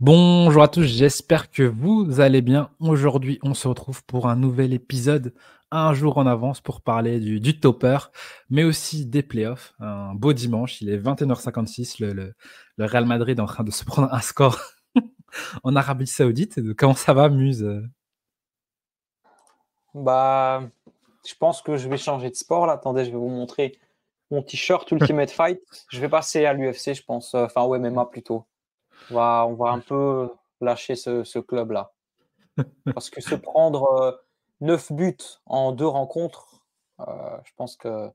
Bonjour à tous, j'espère que vous allez bien. Aujourd'hui, on se retrouve pour un nouvel épisode, un jour en avance pour parler du topper, mais aussi des playoffs. Un beau dimanche, il est 21h56, le Real Madrid est en train de se prendre un score en Arabie Saoudite. Comment ça va, Muse? Bah, je pense que je vais changer de sport là. Attendez, je vais vous montrer mon t-shirt Ultimate Fight. Je vais passer à l'UFC, je pense. Enfin, au MMA plutôt. On va un peu lâcher ce club-là. Parce que se prendre 9 buts en 2 rencontres, je pense qu'il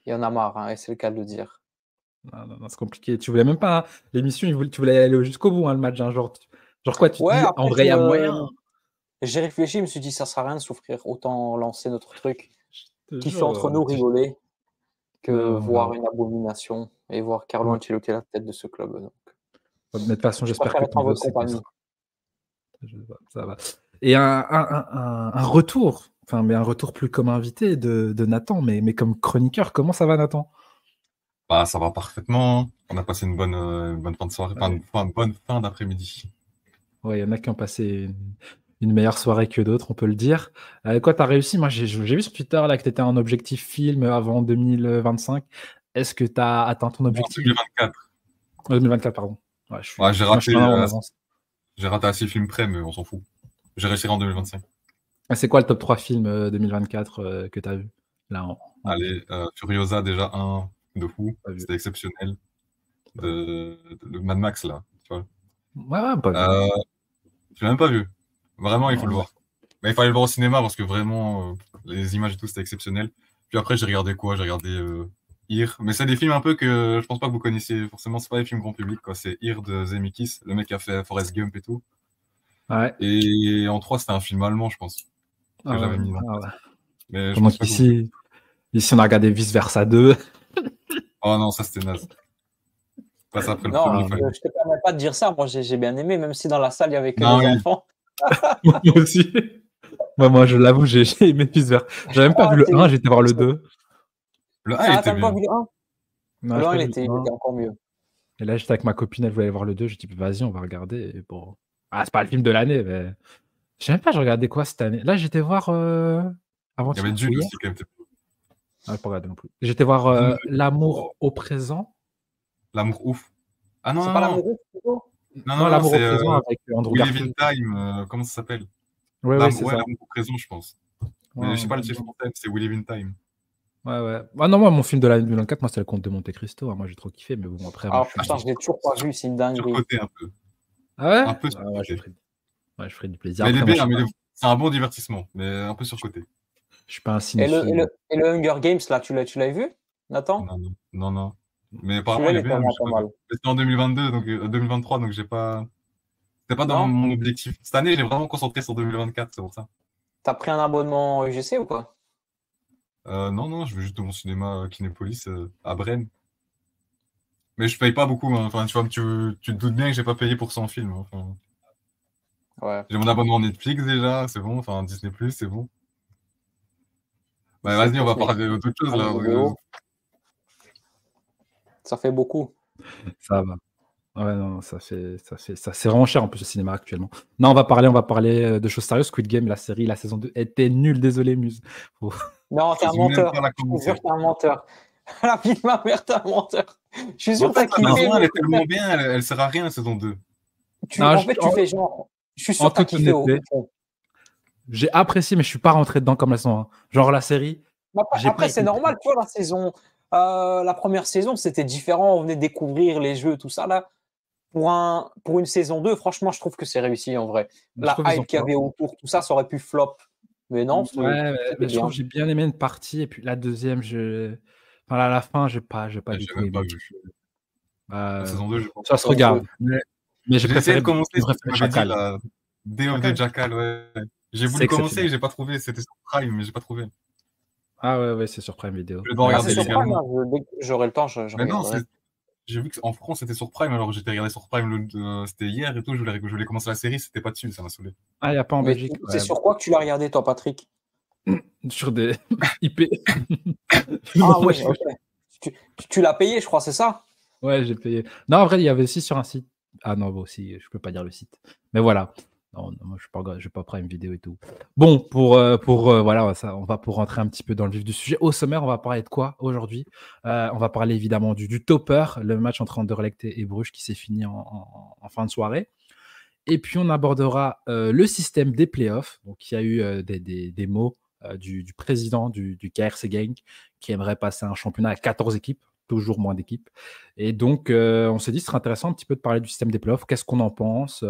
y en a marre, hein, et c'est le cas de le dire. Non, non, non, c'est compliqué. Tu voulais même pas, hein, l'émission, tu voulais aller jusqu'au bout, hein, le match, hein, genre quoi, tu te Ouais, dis, en après, vrai, il y a moyen. j'ai réfléchi, je me suis dit, ça sert à rien de souffrir. Autant lancer notre truc Je te qui fait jure, entre nous rigoler que non, voir une abomination et voir Carlo ouais. Ancelotti à la tête de ce club. Donc, Mais de toute façon, je j'espère préfère que être ton en vœu votre s'est fait ça. compagnie. Ça va. Et un retour, enfin, mais un retour plus comme invité de Nathan, mais comme chroniqueur. Comment ça va, Nathan? Bah, ça va parfaitement. On a passé une bonne fin de soirée, Ouais, une bonne fin d'après-midi. ouais, il y en a qui ont passé une meilleure soirée que d'autres, on peut le dire. Quoi, t'as réussi? Moi, j'ai vu sur Twitter là, que tu étais en objectif film avant 2025. Est-ce que tu as atteint ton Non, objectif? 2024. 2024, pardon. Ouais, Ouais, moi, je suis un an en avance. j'ai raté à 6 films près, mais on s'en fout. J'ai réussi en 2025. C'est quoi le top 3 films 2024 que tu as vu? Là, Allez, Furiosa, déjà un de fou. pas vu. C'était exceptionnel. Pas vu. Le Mad Max, là. Tu vois. Ouais, ouais, pas vu. Euh, je l'ai même pas vu. Vraiment, il faut Non, le ouais. voir. Mais il fallait le voir au cinéma parce que vraiment, les images et tout, c'était exceptionnel. Puis après, j'ai regardé quoi? J'ai regardé Here. Mais c'est des films un peu que je pense pas que vous connaissiez forcément. C'est pas des films grand public, quoi. C'est Here de Zemeckis, le mec qui a fait Forrest Gump et tout. Ouais. Et en 3 c'était un film allemand, je pense, que Ah ouais, j'avais mis dans le ah test. ouais. Mais je Pendant pense pas que vous. qu'ici, on a regardé Vice Versa 2. Oh non, ça c'était naze. Passe après le Non, premier, Ah, il fallait. je te permets pas de dire ça. Moi, j'ai bien aimé, même si dans la salle, il y avait que Non, des oui. enfants. moi aussi. Moi, je l'avoue, j'ai aimé Vice Versa. J'avais même pas vu Ah, le 1, j'ai été voir le 2. Le 1, il ah, était t'as même pas bien. vu le 1? Non, Le j'ai 1, pas il vu le était, il 1. était encore mieux. Et là, j'étais avec ma copine, elle voulait aller voir le 2. J'ai dit, vas-y, on va regarder. Et bon. Ah, c'est pas le film de l'année, mais. Je sais même pas, j'ai regardé quoi cette année. Là, j'étais voir Il y avait avant-hier ou Dune hier. aussi, quand même. Ah, j'ai pas regardé non plus. J'étais voir Dune, L'amour au présent. l'amour ouf. Ah non, C'est non, pas non. l'amoureux, plutôt? Non, Non, non, non, L'amour au c'est présent avec Andrew We Live in Garfield. Time. Comment ça s'appelle? Ouais, ouais, c'est Ouais, ça. l'amour au présent, je pense. Ouais, Mais je sais pas le ouais, titre français, c'est We Live in Time. ouais, ouais. Ah non, moi, mon film de l'année 2024, moi, c'est Le Comte de Monte Cristo, hein. Moi, j'ai trop kiffé, mais bon, après, moi, Ah, je suis. putain, je l'ai toujours pas vu, c'est une dinguerie. Surcoté un peu. Ah ouais? Un peu Ah ouais, surcoté. ouais, je ferai du plaisir. Mais il est Après, moi, bien, c'est un bon divertissement, mais un peu surcoté. je suis pas un Et le, et cinéphile. le, et le Hunger Games, là, tu l'as vu, Nathan? Non, non, non, non. Mais apparemment, Celui-là, il il est était bien, mais vraiment j'ai pas pas vu. mal. C'était en 2022, donc 2023, donc j'ai pas. C'était pas dans Non? mon objectif. Cette année, j'ai vraiment concentré sur 2024, c'est pour ça. T'as pris un abonnement UGC ou quoi? Non, non, je vais juste de mon cinéma Kinépolis à Brême. Mais je paye pas beaucoup, hein. Enfin, tu vois, tu te doutes bien que j'ai pas payé pour 100 films, hein. Enfin, Ouais. j'ai mon abonnement Netflix déjà, c'est bon. Enfin, Disney+, c'est bon. Bah, Disney+, vas-y, on va parler Netflix, d'autre chose, Prime là. Video, ça fait beaucoup. Ça va. Ouais, non, c'est vraiment cher en plus le cinéma actuellement. Non, on va parler de choses sérieuses. Squid Game, la série, la saison 2 était nulle, désolé, Muse. Faut- Non, t'es un J'ose même pas menteur. la Je te jure, commencer. t'es un menteur. La vie de ma mère, t'es un menteur. Je suis Mais sûr en que t'as fait, la kiffé, saison 1, elle mais est tellement bien, elle sert à rien, saison 2. Non, en fait, tu fais genre. Je suis sûr en que t'as toute kiffé au honnêteté, fond. j'ai apprécié, mais je suis pas rentré dedans comme la saison 1. Genre la série, j'ai pas Après, c'est été pris. normal, tu vois, la première saison, c'était différent. On venait découvrir les jeux, tout ça. Là, pour une saison 2, franchement, je trouve que c'est réussi en vrai. Je La trouve qu'ils ont hype qu'il y pas. avait autour, tout ça, ça aurait pu flop. Mais non, Ouais, c'était mais je trouve que bien. j'ai bien aimé une partie, et puis la deuxième, enfin, à la fin, j'ai pas Et du j'ai tout même pas aimé. vu. La Euh, saison 2, j'ai pas Ça se Donc, regarde, mais J'ai essayé de commencer j'ai ce que tu préféré m'avais dit, Chacal. là. Day of the Chacal, Jackal, ouais. J'ai c'est voulu commencer exceptionnel. et j'ai pas trouvé. C'était sur Prime, mais j'ai pas trouvé. Ah ouais, ouais, c'est sur Prime Video. Je vais devoir ah, Regarde, c'est regarder sur Prime, légalement. hein. Dès que j'aurai le temps, je Mais non, regarderai. j'ai vu qu'en France, c'était sur Prime, alors j'étais regardé sur Prime, c'était hier et tout. Je voulais commencer la série, c'était pas dessus, ça m'a saoulé. ah, il n'y a pas en Mais Belgique. c'est Ouais. sur quoi que tu l'as regardé, toi, Patrick? Sur des IP. Ah Moi, oui, ok. Tu l'as payé, je crois, c'est ça? ouais, j'ai payé. Non, en vrai, il y avait aussi sur un site. Ah non, bon, aussi, je peux pas dire le site. Mais voilà. Non, moi, je suis pas Prime Vidéo et tout. Bon, voilà, ça, on va pour rentrer un petit peu dans le vif du sujet. Au sommaire, on va parler de quoi aujourd'hui? On va parler évidemment du topper, le match entre Anderlecht et Bruges qui s'est fini en fin de soirée. Et puis, on abordera le système des playoffs. Donc, il y a eu des mots du président du KRC Gang qui aimerait passer un championnat à 14 équipes, toujours moins d'équipes. Et donc, on s'est dit ce serait intéressant un petit peu de parler du système des playoffs. Qu'est-ce qu'on en pense?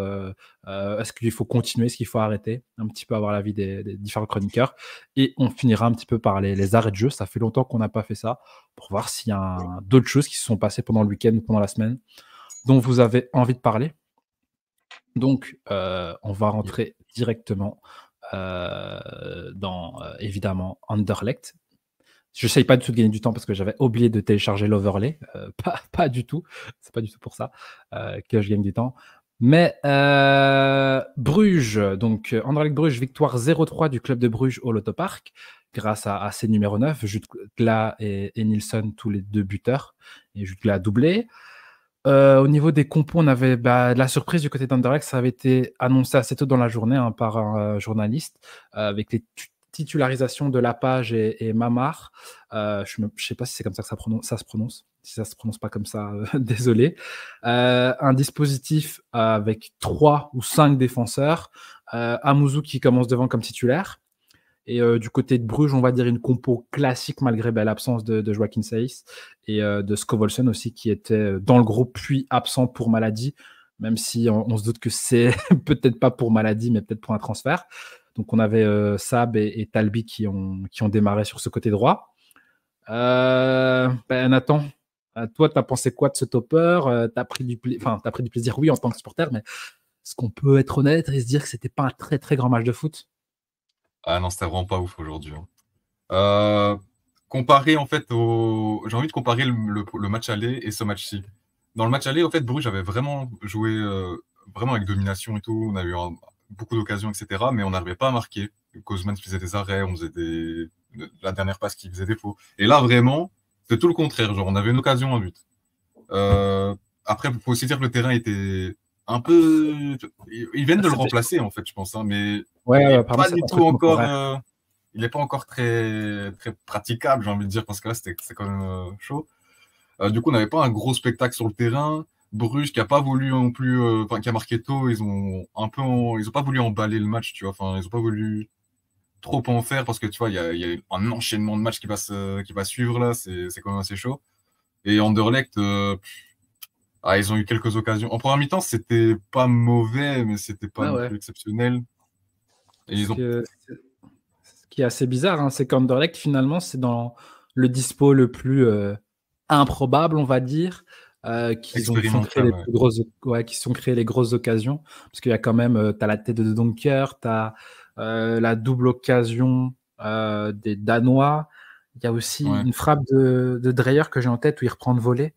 Est-ce qu'il faut continuer? Est-ce qu'il faut arrêter? Un petit peu avoir l'avis des différents chroniqueurs. Et on finira un petit peu par les arrêts de jeu. Ça fait longtemps qu'on n'a pas fait ça pour voir s'il y a d'autres choses qui se sont passées pendant le week-end ou pendant la semaine dont vous avez envie de parler. Donc, on va rentrer directement dans, évidemment, Anderlecht. Je n'essaye pas du tout de gagner du temps parce que j'avais oublié de télécharger l'overlay. Pas du tout. C'est pas du tout pour ça que je gagne du temps. Mais Bruges, donc Anderlecht Bruges, victoire 0-3 du club de Bruges au Lotto Park grâce à ses numéros 9, Jutgla et Nilsson, tous les deux buteurs. Et Jutgla a doublé. Au niveau des compos, on avait de la surprise du côté d'Anderlecht. Ça avait été annoncé assez tôt dans la journée par un journaliste avec les titularisations de Lapage et Mamar. Je ne sais pas si c'est comme ça que ça se prononce. Si ça ne se prononce pas comme ça, désolé. Un dispositif avec 3 ou 5 défenseurs. Amouzou qui commence devant comme titulaire. Et du côté de Bruges, on va dire une compo classique malgré l'absence de Joaquin Saiz et de Scovolsen aussi qui était dans le groupe puis absent pour maladie, même si on se doute que c'est peut-être pas pour maladie mais peut-être pour un transfert. Donc on avait Sab et Talbi qui ont démarré sur ce côté droit. Nathan, toi t'as pensé quoi de ce topper? T'as pris du plaisir, oui, en tant que supporter, mais est-ce qu'on peut être honnête et se dire que c'était pas un très très grand match de foot? Ah non, c'était vraiment pas ouf aujourd'hui. Comparé en fait j'ai envie de comparer le match aller et ce match-ci. Dans le match aller, en fait, Bruges avait vraiment joué vraiment avec domination et tout. On a eu beaucoup d'occasions, etc. Mais on n'arrivait pas à marquer. Kozman faisait des arrêts, on faisait la dernière passe qui faisait défaut. Et là, vraiment, c'était tout le contraire. Genre, on avait une occasion, un but. Après, il faut aussi dire que le terrain était un peu. Ils viennent de le remplacer, en fait, je pense. Hein, mais il n'est pas du tout encore. Il n'est pas encore très, très praticable, j'ai envie de dire, parce que là, c'est quand même chaud. Du coup, on n'avait pas un gros spectacle sur le terrain. Bruges qui a pas voulu non plus, qui a marqué tôt, ils ont pas voulu emballer le match, tu vois. Enfin, ils ont pas voulu trop en faire parce que tu vois, il y a un enchaînement de matchs qui va suivre là, c'est quand même assez chaud. Et Anderlecht, ils ont eu quelques occasions. En première mi-temps, c'était pas mauvais, mais c'était pas non plus exceptionnel. Et ce qui est assez bizarre, hein, c'est qu'Anderlecht, finalement, c'est dans le dispo le plus improbable, on va dire, qui sont créé les grosses occasions. Parce qu'il y a quand même, tu as la tête de Donker, tu as la double occasion des Danois. Il y a aussi une frappe de Dreyer que j'ai en tête où il reprend de volée.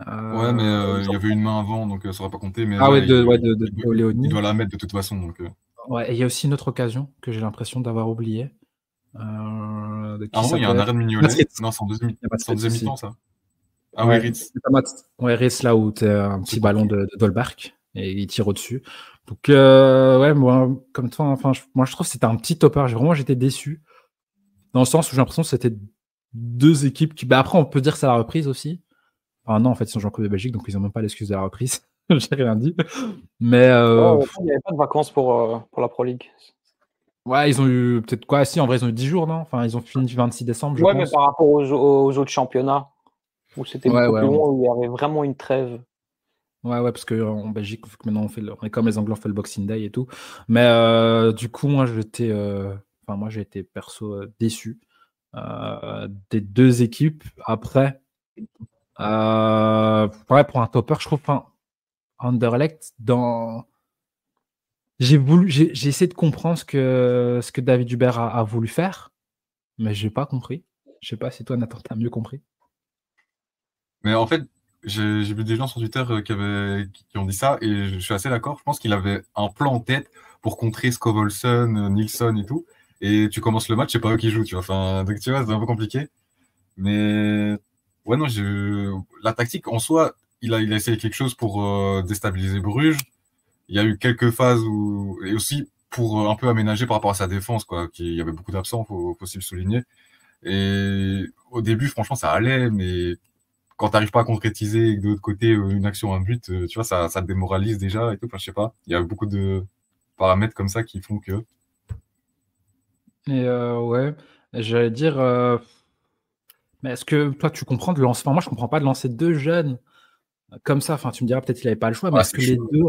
Ouais, mais il y avait une main avant, donc ça n'aurait pas compté. Mais Léonie. Il doit la mettre de toute façon. Donc, Ouais, et il y a aussi une autre occasion que j'ai l'impression d'avoir oubliée. Il y a un arrêt de Mignolet. Non, c'est en deuxième mi-temps, ça. Ah ouais, Ritz. Ouais, Ritz, là où tu as un petit ballon de Dolberg et il tire au-dessus. Donc, moi, comme toi, moi, je trouve que c'était un petit topper. J'étais déçu. Dans le sens où j'ai l'impression que c'était deux équipes qui. Après, on peut dire que c'est la reprise aussi. Enfin, non, en fait, ils sont joueurs de Belgique, donc ils n'ont même pas l'excuse de la reprise. J'ai rien dit. Mais. Il n'y avait pas de vacances pour la Pro League. Ouais, ils ont eu peut-être quoi? Si, en vrai, ils ont eu 10 jours, non? Enfin, ils ont fini du 26 décembre, je pense. Ouais, mais par rapport aux autres championnats, où c'était beaucoup plus long, où il y avait vraiment une trêve. Ouais, parce qu'en Belgique, maintenant, on est comme les Anglais, on fait le Boxing Day et tout. Mais du coup, moi, j'ai été perso déçu des deux équipes. Après, pour un topper, je trouve, Anderlecht, j'ai essayé de comprendre ce que David Hubert a voulu faire, mais j'ai pas compris. Je sais pas si toi, Nathan, t'as mieux compris. Mais en fait, j'ai vu des gens sur Twitter qui ont dit ça et je suis assez d'accord. Je pense qu'il avait un plan en tête pour contrer Scovolsen, Nilsson et tout. Et tu commences le match, c'est pas eux qui jouent, tu vois. Enfin, donc tu vois, c'est un peu compliqué. Mais ouais, non, la tactique en soi, il a essayé quelque chose pour déstabiliser Bruges. Il y a eu quelques phases où, et aussi pour un peu aménager par rapport à sa défense, quoi, qu'il y avait beaucoup d'absents, faut aussi le souligner. Et au début, franchement, ça allait, mais quand t'arrives pas à concrétiser et que de l'autre côté, une action, un but, tu vois, ça te démoralise déjà et tout. Enfin, je sais pas. Il y a beaucoup de paramètres comme ça qui font que. Et ouais, j'allais dire, mais est-ce que toi, tu comprends de lancer. Enfin, moi, je comprends pas de lancer deux jeunes comme ça. Enfin, tu me diras peut-être qu'il avait pas le choix, mais Ah, est-ce c'est que les chaud. deux,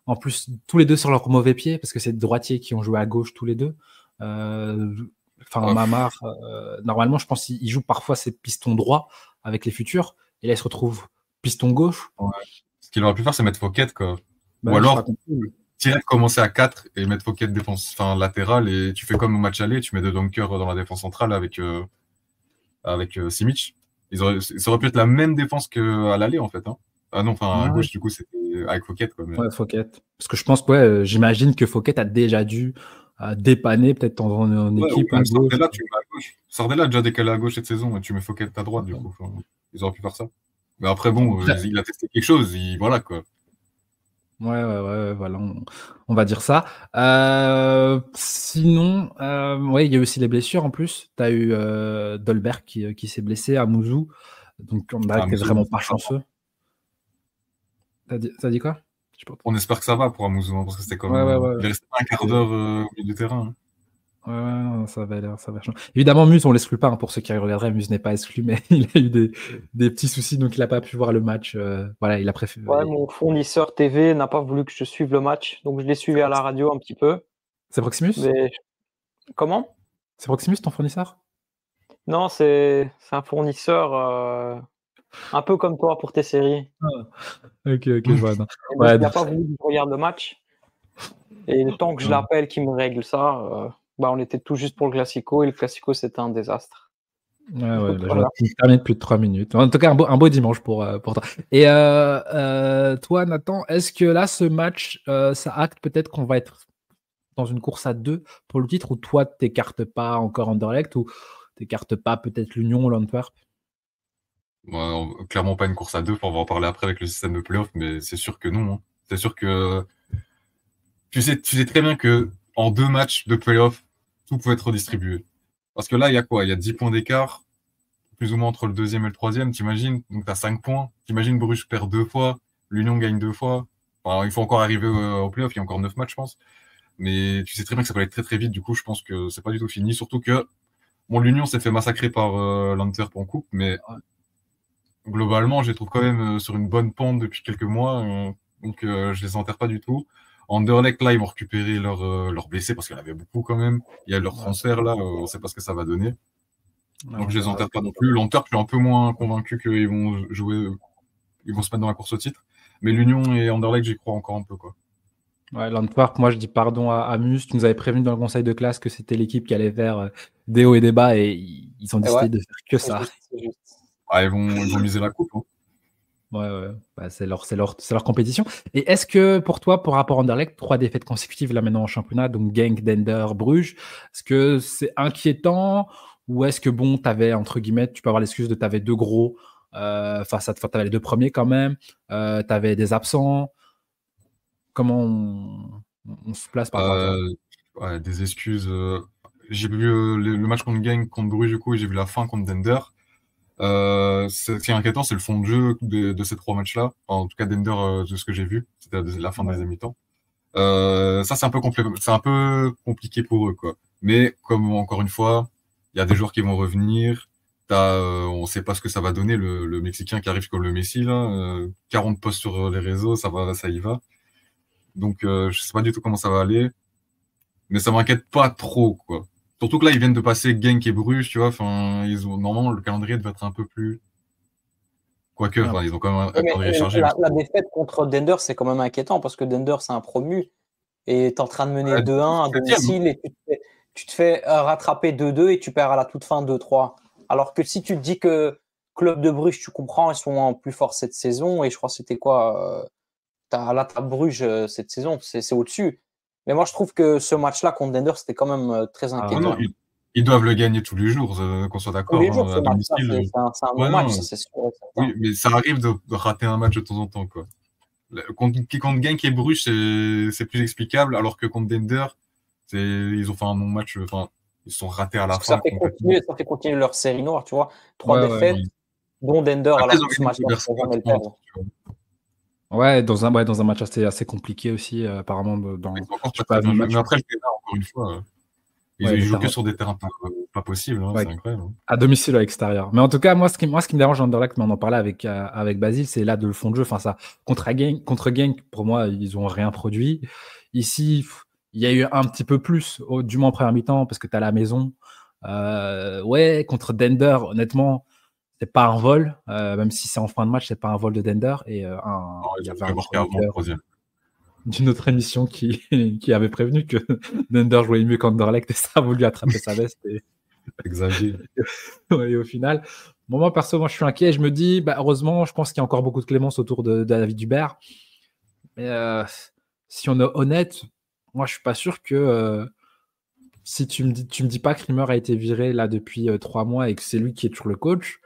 en plus, tous les deux sur leur mauvais pied, parce que c'est des droitiers qui ont joué à gauche tous les deux. Enfin, Ah, Mamar, normalement, je pense qu'il joue parfois ses pistons droits avec les futurs, et là, il se retrouve piston gauche. ouais. Ce qu'il aurait pu faire, c'est mettre Fouquet, quoi. Ou Ben, je alors, raconte. direct commencer à 4 et mettre Fouquet défense, enfin, latéral, et tu fais comme au match aller, tu mets deux dunkers dans la défense centrale avec Simic. Ça aurait pu être la même défense qu'à l'aller, en fait, hein. Ah non, enfin, à Ouais, gauche, du coup, c'était avec Fouquet, quoi. Mais... ouais, Fouquet. Parce que je pense que, ouais, j'imagine que Fouquet a déjà dû dépanner peut-être en Ouais, ou équipe à même gauche. Sardella, tu le mets à gauche. Sardella a déjà décalé à gauche cette saison, et tu mets Fouquet à droite, du coup. Enfin, ils auraient pu faire ça. Mais après, bon, Après, il a testé quelque chose, voilà, quoi. ouais, voilà, on va dire ça. Sinon, ouais, il y a aussi les blessures en plus. Tu as eu Dolberg qui s'est blessé à Mouzou. Donc, on dirait Ah, que tu mais vraiment pas chanceux. T'as dit quoi? Je sais pas. on espère que ça va pour Amouzou, hein, parce que c'était quand Ouais, même. ouais, ouais. Il est resté un quart Et- d'heure au milieu du terrain, hein. Ouais, non, ça va aller, ça va changer. Évidemment, Muse, on l'exclut pas, hein, pour ceux qui regarderaient. Muse n'est pas exclu, mais il a eu des petits soucis, donc il n'a pas pu voir le match. Voilà, il a Ouais, préféré. mon fournisseur TV n'a pas voulu que je suive le match, donc je l'ai suivi à la radio un petit peu. C'est Proximus? Mais comment? C'est Proximus, ton fournisseur? Non, c'est un fournisseur un peu comme toi pour tes séries. Ah, ok, je vois. Non. Et donc, Ouais, il n'a pas voulu que je regarde le match. Et le temps que je non. l'appelle, qu'il me règle ça, bah, on était tout juste pour le Classico, et le Classico, c'était un désastre. Ouais, Donc là, je vois voilà. qu'il termine plus de 3 minutes. En tout cas, un beau dimanche pour toi. Et toi, Nathan, est-ce que là, ce match, ça acte peut-être qu'on va être dans une course à deux pour le titre, ou toi, t'écartes pas encore Anderlecht, ou t'écartes pas peut-être l'Union ou l'Antwerp? Ouais, clairement pas une course à deux, on va en parler après avec le système de playoff, mais c'est sûr que non, hein. C'est sûr que tu sais très bien que en 2 matchs de playoff, tout peut être redistribué. Parce que là, il y a quoi? Il y a 10 points d'écart, plus ou moins entre le deuxième et le troisième, t'imagines? Donc t'as 5 points. T'imagines Bruges perd 2 fois, l'Union gagne 2 fois. Enfin, il faut encore arriver au playoff, il y a encore 9 matchs, je pense. Mais tu sais très bien que ça peut aller très très vite, du coup, je pense que c'est pas du tout fini. Surtout que, bon, l'Union s'est fait massacrer par l'Antwerp en coupe, mais globalement, je les trouve quand même sur une bonne pente depuis quelques mois. Donc, je les enterre pas du tout. Anderlecht, là, ils vont récupérer leurs blessés parce qu'il y en avait beaucoup quand même. Il y a leur Ouais, transfert, là, on sait pas ce que ça va donner. ouais, Donc, on je les verra. enterre pas non plus. L'Antwerp, je suis un peu moins convaincu qu'ils vont jouer, ils vont se mettre dans la course au titre. Mais l'Union et Anderlecht, j'y crois encore un peu, quoi. Ouais, l'Antwerp, moi je dis pardon à Mus. Tu nous avais prévenu dans le conseil de classe que c'était l'équipe qui allait faire des hauts et des bas, et ils ont Et ouais, décidé de faire que c'est ça. juste, c'est juste. Ah, ils vont miser la coupe, hein. Ouais. Bah, c'est leur compétition. Et est-ce que pour toi, pour rapport à Anderlecht, 3 défaites consécutives là maintenant en championnat, donc Genk, Dender, Bruges, est-ce que c'est inquiétant, ou est-ce que bon, t'avais entre guillemets, tu peux avoir l'excuse de t'avais deux gros face à, enfin, t'avais les deux premiers quand même, t'avais des absents. Comment on se place par rapport à ça? Ouais, des excuses. J'ai vu le match contre Genk, contre Bruges, du coup, et j'ai vu la fin contre Dender. Ce qui est inquiétant, c'est le fond de jeu de ces 3 matchs-là. Enfin, en tout cas, Dender, de ce que j'ai vu, c'était à la fin de Ouais. deuxième mi-temps. Ça, c'est un peu compliqué pour eux, quoi. Mais comme encore une fois, il y a des joueurs qui vont revenir. On sait pas ce que ça va donner, le Mexicain qui arrive comme le Messi, là. 40 posts sur les réseaux, ça y va. Donc, je sais pas du tout comment ça va aller. Mais ça m'inquiète pas trop, quoi. Surtout que là, ils viennent de passer Genk et Bruges, tu vois. Enfin, normalement, le calendrier devait être un peu plus. Quoique, Ouais. enfin, ils ont quand même un Ouais, mais calendrier chargé. la défaite contre Dender, c'est quand même inquiétant parce que Dender, c'est un promu et tu es en train de mener Ouais, 2-1 à 7e, domicile et tu te fais rattraper 2-2 et tu perds à la toute fin 2-3. Alors que si tu te dis que Club de Bruges, tu comprends, ils sont en plus fort cette saison et je crois que c'était quoi là, t'as Bruges cette saison, c'est au-dessus. Mais moi, je trouve que ce match-là contre Dender, c'était quand même très Ah, non, non, inquiétant. ils doivent le gagner tous les jours, qu'on soit Tous d'accord. les jours, Hein, ce à match-là, domicile. c'est un Ouais, bon match, non, ça c'est sûr et certain. oui, mais ça arrive de rater un match de temps en temps, quoi. Contre Genk et Bruges, c'est plus explicable, alors que contre Dender, ils ont fait un non-match, enfin, ils se sont ratés à la Parce que ça fin fait complètement. continuer leur série noire, tu vois. 3 Ouais, ouais. défaites, dont Dender, Après, ils alors ont que ce gagné match-là, contre il ne faut jamais le Barcelone, perdre. tu vois. Ouais, dans un match assez compliqué aussi, apparemment. Ils ont encore Je sais pas pas très vu bien le joué. match. Mais après, le terrain, encore une fois, Ouais, ils le jouent que terrain. sur des terrains pas possibles, hein, Ouais, c'est incroyable. Hein. à domicile ou à l'extérieur. Mais en tout cas, moi, ce qui me dérange à Anderlecht, mais on en parlait avec Basile, c'est là de le fond de jeu. Enfin, ça, contre Genk, pour moi, ils ont rien produit. Ici, il y a eu un petit peu plus, du moins en première mi-temps, parce que tu as la maison. Ouais, contre Dender, honnêtement, c'est pas un vol, même si c'est en fin de match, c'est pas un vol de Dender. Et Alors, il y ils avait auraient un pu marquer avant le chroniqueur troisième. d'une autre émission qui avait prévenu que Dender jouait mieux qu'Anderlecht et ça a voulu attraper sa veste. Xavier. Et au final, moi perso, moi je suis inquiet. Je me dis, bah, heureusement, je pense qu'il y a encore beaucoup de clémence autour de David Dubert. Mais si on est honnête, moi je suis pas sûr que si tu me dis pas que Rimmer a été viré là depuis 3 mois et que c'est lui qui est toujours le coach,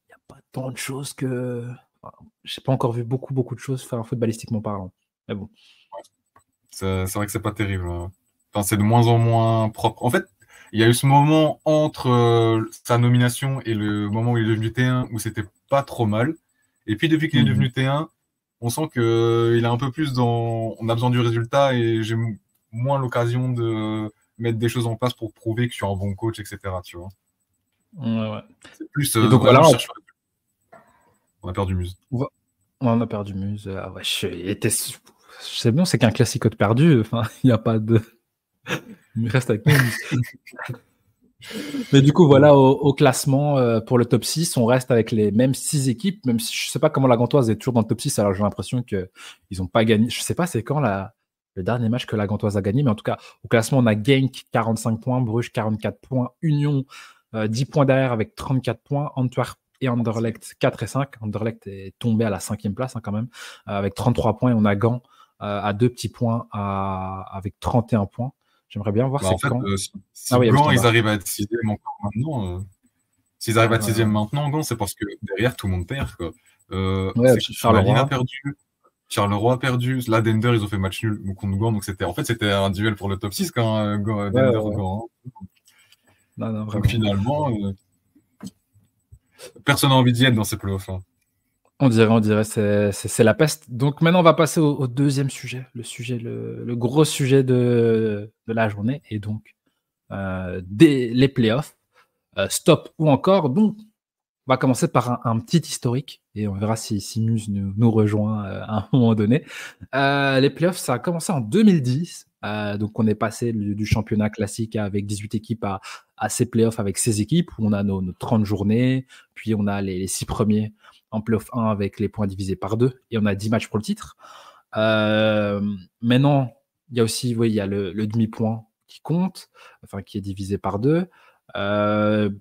il n'y a pas tant de choses que. Enfin, j'ai pas encore vu beaucoup de choses faire footballistiquement parlant. Mais bon. C'est vrai que c'est pas terrible. Hein. Enfin, c'est de moins en moins propre. En fait, il y a eu ce moment entre sa nomination et le moment où il est devenu T1 où c'était pas trop mal. Et puis depuis qu'il est devenu T1, on sent que il est un peu plus dans. On a besoin du résultat et j'ai moins l'occasion de mettre des choses en place pour prouver que je suis un bon coach, etc. Tu vois. Ouais. C'est plus Et donc vraiment voilà, je cherche. On a perdu Muse. on a perdu Muse. Ah ouais, c'est bon, c'est qu'un classique de perdu. Enfin, il n'y a pas de. Il reste avec nous. Mais du coup, voilà, au classement pour le top 6, on reste avec les mêmes 6 équipes, même si je ne sais pas comment la Gantoise est toujours dans le top 6, alors j'ai l'impression qu'ils n'ont pas gagné. Je ne sais pas c'est quand le dernier match que la Gantoise a gagné, mais en tout cas, au classement, on a Genk 45 points, Bruges 44 points, Union 10 points derrière avec 34 points, Antwerp et Anderlecht 4 et 5. Anderlecht est tombé à la 5e place quand même, avec 33 points, et on a Gand à 2 petits points avec 31 points. J'aimerais bien voir Bah, c'est en fait, quand. si Oui, il y a le Gand, ils standard. arrivent à être 6e encore maintenant, s'ils arrivent à être 6e maintenant, Gand, c'est parce que derrière, tout le monde perd. Quoi. Ouais, Malines a Charleroi. perdu, Charleroi a perdu, là, Dender, ils ont fait match nul contre Gand, donc c'était un duel pour le top 6 quand Dender-Gand. Non, Donc vraiment. finalement, personne n'a envie d'y être dans ces playoffs. Hein. On dirait, c'est la peste. Donc maintenant, on va passer au deuxième sujet, le gros sujet de la journée, et donc les playoffs, stop ou encore. Donc, on va commencer par un petit historique, et on verra si Muse nous rejoint à un moment donné. Les playoffs, ça a commencé en 2010. Donc, on est passé du championnat classique avec 18 équipes à ces playoffs avec 16 équipes, où on a nos 30 journées, puis on a les 6 premiers en playoff 1 avec les points divisés par 2, et on a 10 matchs pour le titre. Maintenant, il y a aussi il y a le demi-point qui compte, enfin qui est divisé par 2.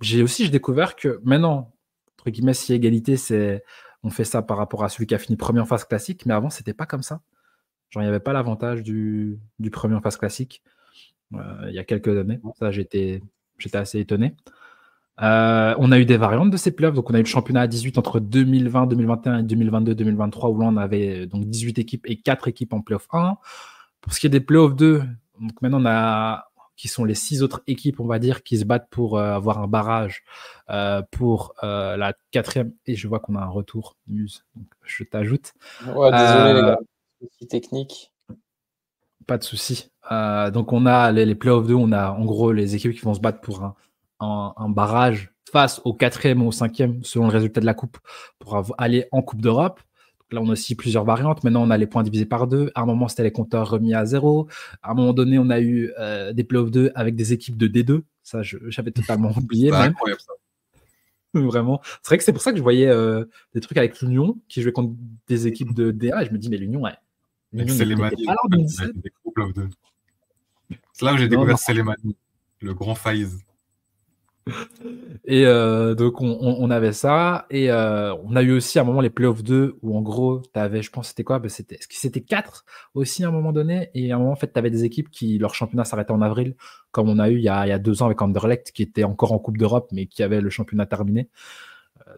J'ai découvert que maintenant, entre guillemets, si égalité, on fait ça par rapport à celui qui a fini premier en phase classique, mais avant, c'était pas comme ça. Genre, il n'y avait pas l'avantage du premier en phase classique il y a quelques années. Ça, j'étais assez étonné. On a eu des variantes de ces playoffs. Donc, on a eu le championnat à 18 entre 2020, 2021 et 2022, 2023, où là, on avait donc 18 équipes et 4 équipes en playoff 1. Pour ce qui est des playoffs 2, donc maintenant, on a qui sont les 6 autres équipes, on va dire, qui se battent pour avoir un barrage pour la 4e. Et je vois qu'on a un retour, Muse. Donc, je t'ajoute. Ouais, désolé les gars, souci technique. Pas de souci. Donc, on a les playoffs 2, on a en gros les équipes qui vont se battre pour un barrage face au 4e ou au 5e, selon le résultat de la coupe, pour aller en Coupe d'Europe. Là, on a aussi plusieurs variantes. Maintenant, on a les points divisés par 2. À un moment, c'était les compteurs remis à 0. À un moment donné, on a eu des playoffs 2 avec des équipes de D2. Ça, j'avais totalement oublié. C'est même. incroyable ça. Vraiment. C'est vrai que c'est pour ça que je voyais des trucs avec l'Union qui jouaient contre des équipes de D1. Et je me dis, mais l'Union, C'est les n'était pas là en 2017. C'est là où j'ai découvert Célémani, le grand Faiz. Et donc, on avait ça. Et on a eu aussi à un moment les playoffs 2 où en gros, tu avais, je pense, c'était quoi? Est-ce que c'était 4 aussi à un moment donné? Et à un moment, en fait, tu avais des équipes qui, leur championnat s'arrêtait en avril, comme on a eu il y a 2 ans avec Anderlecht, qui était encore en Coupe d'Europe, mais qui avait le championnat terminé.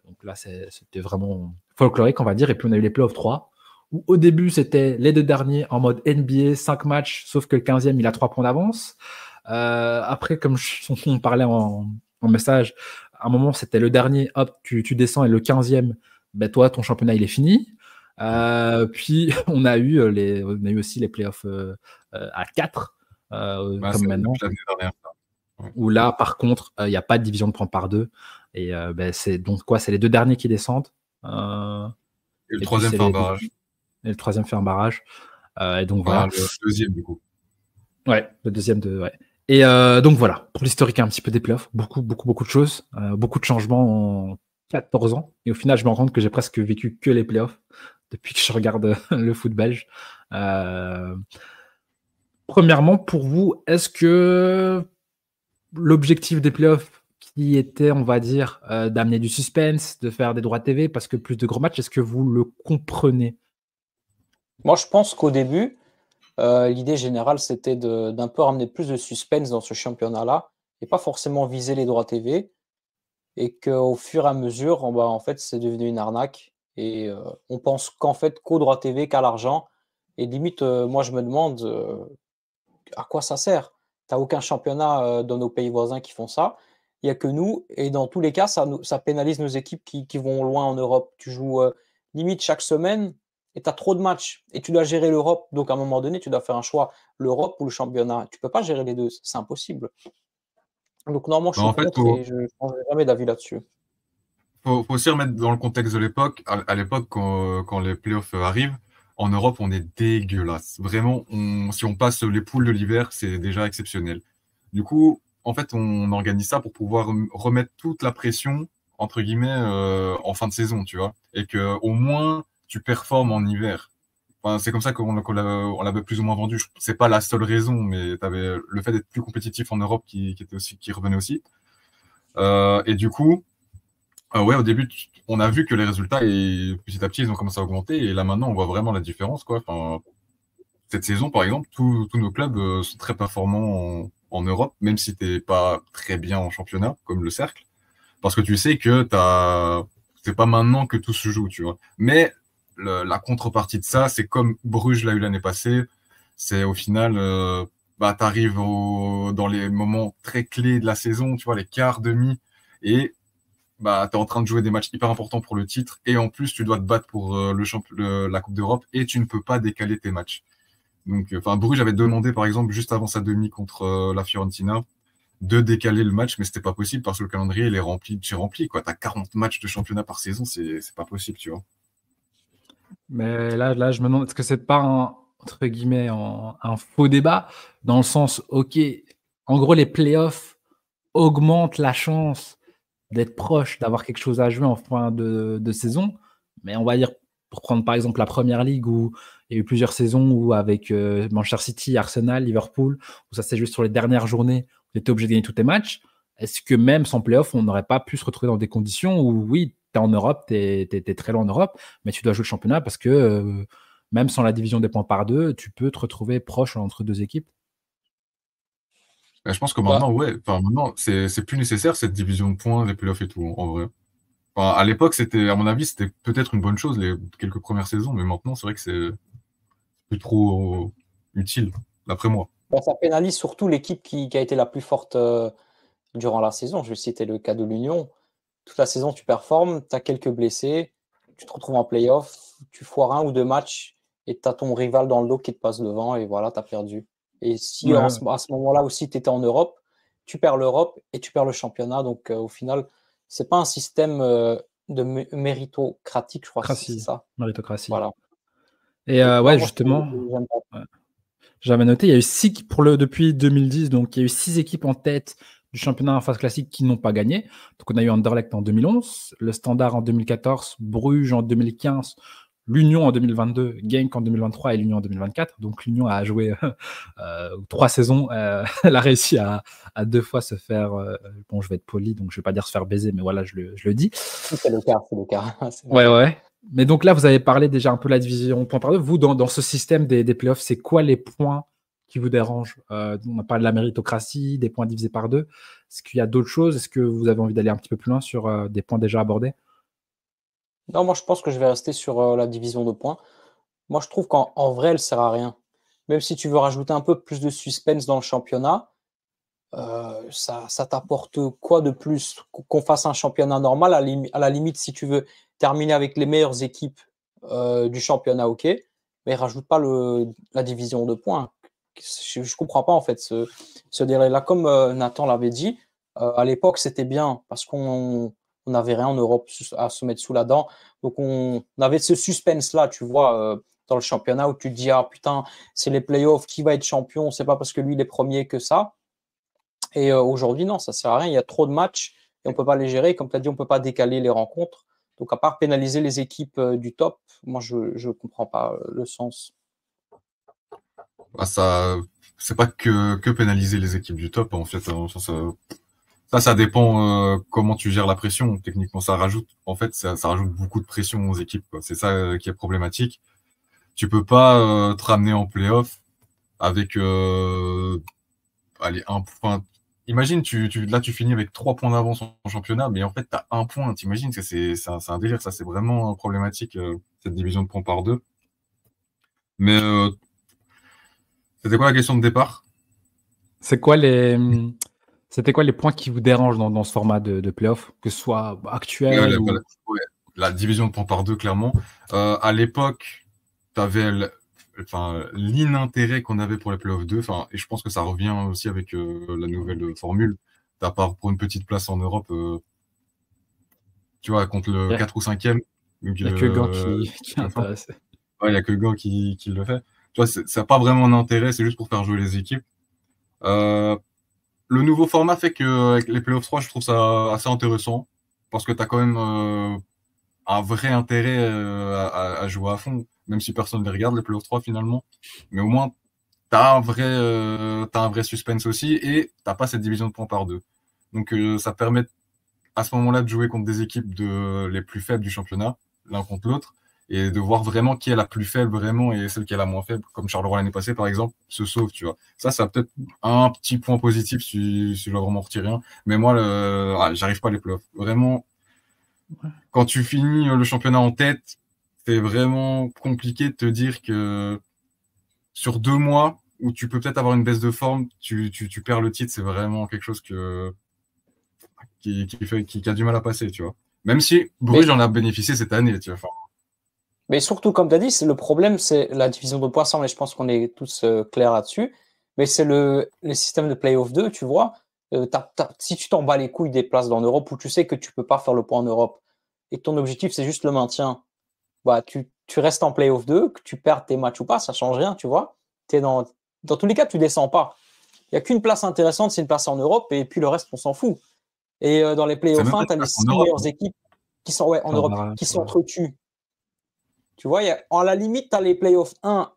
Donc là, c'était vraiment folklorique, on va dire. Et puis, on a eu les playoffs 3, où au début, c'était les 2 derniers en mode NBA, 5 matchs, sauf que le 15e, il a 3 points d'avance. Après, comme on parlait en message, à un moment, c'était le dernier, hop, tu descends, et le 15e, ben, toi, ton championnat, il est fini. Puis, on a eu aussi les playoffs à 4, comme maintenant. L'année dernière, ça. Ouais. Où là, par contre, il n'y a pas de division de points par 2. Et ben, c'est donc quoi? C'est les 2 derniers qui descendent. Et le Et puis, troisième c'est fait un barrage. et le 3e fait un barrage. Et donc, Enfin, voilà. le deuxième, du coup. Ouais, le deuxième de. Ouais. Et donc voilà, pour l'historique un petit peu des playoffs, beaucoup de choses, beaucoup de changements en 14 ans. Et au final, je me rends compte que j'ai presque vécu que les playoffs depuis que je regarde le foot belge. Premièrement, pour vous, est-ce que l'objectif des playoffs qui était, on va dire, d'amener du suspense, de faire des droits TV, parce que plus de gros matchs, est-ce que vous le comprenez? Moi, je pense qu'au début, l'idée générale, c'était d'un peu ramener plus de suspense dans ce championnat-là et pas forcément viser les droits TV. Et qu'au fur et à mesure, en fait, c'est devenu une arnaque. Et on pense qu'en fait, qu'au droit TV, qu'à l'argent. Et limite, moi, je me demande à quoi ça sert. Tu n'as aucun championnat dans nos pays voisins qui font ça. Il n'y a que nous. Et dans tous les cas, ça pénalise nos équipes qui vont loin en Europe. Tu joues limite chaque semaine et tu as trop de matchs. Et tu dois gérer l'Europe. Donc, à un moment donné, tu dois faire un choix, l'Europe ou le championnat. Tu ne peux pas gérer les deux. C'est impossible. Donc, normalement, je Mais suis en fait, contre et je ne changerai jamais d'avis là-dessus. faut aussi remettre dans le contexte de l'époque. À l'époque, quand les playoffs arrivent, en Europe, on est dégueulasse. Vraiment, si on passe les poules de l'hiver, c'est déjà exceptionnel. Du coup, en fait, on organise ça pour pouvoir remettre toute la pression, entre guillemets, en fin de saison, tu vois. Et que au moins, tu performes en hiver. Enfin, c'est comme ça on l'avait plus ou moins vendu. C'est pas la seule raison, mais t'avais le fait d'être plus compétitif en Europe qui revenait aussi. Et du coup, ouais, au début, on a vu que les résultats, et petit à petit, ils ont commencé à augmenter. Et là, maintenant, on voit vraiment la différence, quoi. Enfin, cette saison, par exemple, tous nos clubs sont très performants en Europe, même si t'es pas très bien en championnat, comme le Cercle. Parce que tu sais que c'est pas maintenant que tout se joue, tu vois. Mais la contrepartie de ça, c'est comme Bruges l'a eu l'année passée. C'est au final, bah, t'arrives dans les moments très clés de la saison, tu vois, les quarts, demi, et bah, tu es en train de jouer des matchs hyper importants pour le titre, et en plus, tu dois te battre pour la Coupe d'Europe, et tu ne peux pas décaler tes matchs. Donc, enfin, Bruges avait demandé, par exemple, juste avant sa demi contre la Fiorentina, de décaler le match, mais c'était pas possible parce que le calendrier, il est rempli, quoi. T'as 40 matchs de championnat par saison, c'est pas possible, tu vois. Mais là, je me demande, est-ce que c'est pas entre guillemets, un faux débat, dans le sens, ok, en gros, les playoffs augmentent la chance d'être proche, d'avoir quelque chose à jouer en fin de saison. Mais on va dire, pour prendre par exemple la Première Ligue, où il y a eu plusieurs saisons où avec Manchester City, Arsenal, Liverpool, où ça s'est joué sur les dernières journées, on était obligé de gagner tous tes matchs. Est-ce que même sans playoff, on n'aurait pas pu se retrouver dans des conditions où, oui, tu es en Europe, tu es très loin en Europe, mais tu dois jouer le championnat parce que même sans la division des points par 2, tu peux te retrouver proche entre 2 équipes? Bah, je pense que Bah, maintenant, ouais, enfin, maintenant, c'est plus nécessaire cette division de points, les playoffs et tout, en vrai. Enfin, à l'époque, à mon avis, c'était peut-être une bonne chose, les quelques premières saisons, mais maintenant, c'est vrai que c'est plus trop utile, d'après moi. ça pénalise surtout l'équipe qui a été la plus forte durant la saison. Je vais citer le cas de l'Union. Toute la saison, tu performes, tu as quelques blessés, tu te retrouves en playoff, tu foires 1 ou 2 matchs et tu as ton rival dans le dos qui te passe devant et voilà, tu as perdu. Et si Ouais. à ce moment-là aussi, tu étais en Europe, tu perds l'Europe et tu perds le championnat. Donc au final, c'est pas un système de méritocratique, je crois que c'est ça. Méritocratie. Voilà. Et Donc non, ouais, moi, justement, j'aime pas. ouais, j'avais noté, il y a eu depuis 2010, donc il y a eu 6 équipes en tête du championnat en phase classique qui n'ont pas gagné. Donc on a eu Anderlecht en 2011, le Standard en 2014, Bruges en 2015, l'Union en 2022, Genk en 2023 et l'Union en 2024. Donc l'Union a joué 3 saisons. Elle a réussi à 2 fois se faire, bon, je vais être poli, donc je vais pas dire se faire baiser, mais voilà, je le dis. C'est le cas, c'est le cas. Ouais. Mais donc là, vous avez parlé déjà un peu de la division point par deux. Vous, dans ce système des playoffs, c'est quoi les points qui vous dérangent? On a parlé de la méritocratie, des points divisés par deux. Est-ce qu'il y a d'autres choses? Est-ce que vous avez envie d'aller un petit peu plus loin sur des points déjà abordés? Non, moi je pense que je vais rester sur la division de points. Moi je trouve qu'en vrai, elle sert à rien. Même si tu veux rajouter un peu plus de suspense dans le championnat, ça t'apporte quoi de plus? Qu'on fasse un championnat normal, à la limite, si tu veux terminer avec les meilleures équipes du championnat, ok, mais rajoute pas la division de points. Je comprends pas en fait ce délai-là. Comme Nathan l'avait dit, à l'époque c'était bien parce qu'on n'avait rien en Europe à se mettre sous la dent. Donc on avait ce suspense-là, tu vois, dans le championnat où tu te dis, ah putain, c'est les playoffs, qui va être champion? C'est pas parce que lui il est premier que ça. Et aujourd'hui, non, ça sert à rien. Il y a trop de matchs et on peut pas les gérer. Comme tu as dit, on peut pas décaler les rencontres. Donc, à part pénaliser les équipes du top, moi, je comprends pas le sens. Bah, ça, c'est pas que pénaliser les équipes du top, en fait. Ça dépend comment tu gères la pression. Techniquement, ça rajoute beaucoup de pression aux équipes, quoi. C'est ça qui est problématique. Tu peux pas te ramener en playoff avec allez, un point. Imagine, là, tu finis avec 3 points d'avance en championnat, mais en fait, tu as un point. T'imagines que c'est un délire. Ça, c'est vraiment problématique, cette division de points par deux. Mais c'était quoi la question de départ? C'était quoi les points qui vous dérangent dans ce format de playoff, que ce soit actuel ou... Ouais, la division de points par deux, clairement. À l'époque, tu avais l'inintérêt qu'on avait pour les playoffs 2. Et je pense que ça revient aussi avec la nouvelle formule. À part pour une petite place en Europe, tu vois, contre le 4 ou 5e. Il n'y a que Gant qui est intéressé. Ouais, il n'y a que Gant qui le fait. Tu vois, ça n'a pas vraiment d'intérêt, c'est juste pour faire jouer les équipes. Le nouveau format fait que avec les playoffs 3, je trouve ça assez intéressant parce que tu as quand même un vrai intérêt à jouer à fond, même si personne ne les regarde, les playoffs 3 finalement. Mais au moins, tu as un vrai suspense aussi et tu pas cette division de points par deux. Donc ça permet à ce moment-là de jouer contre des équipes les plus faibles du championnat, l'un contre l'autre, et de voir vraiment qui est la plus faible vraiment et celle qui est la moins faible, comme Charleroi l'année passée par exemple, se sauve, tu vois. Ça peut-être un petit point positif si je dois vraiment retirer un. Mais moi, j'arrive pas à les playoffs. Vraiment, quand tu finis le championnat en tête, c'est vraiment compliqué de te dire que sur 2 mois où tu peux peut-être avoir une baisse de forme, tu perds le titre, c'est vraiment quelque chose qui a du mal à passer, tu vois. Même si Bruges en a bénéficié cette année, tu vois. Mais surtout, comme tu as dit, le problème, c'est la division de points, et je pense qu'on est tous clairs là-dessus. Mais c'est le système de Playoff 2, tu vois. Si tu t'en bats les couilles des places dans l'Europe où tu sais que tu peux pas faire le point en Europe et que ton objectif, c'est juste le maintien, bah, tu restes en Playoff 2, que tu perds tes matchs ou pas, ça change rien, tu vois. Dans tous les cas, tu descends pas. Il n'y a qu'une place intéressante, c'est une place en Europe, et puis le reste, on s'en fout. Et dans les Playoffs 1, tu as les 6 meilleures équipes qui sont en Europe, qui s'entretuent. Tu vois, à la limite, tu as les Playoffs 1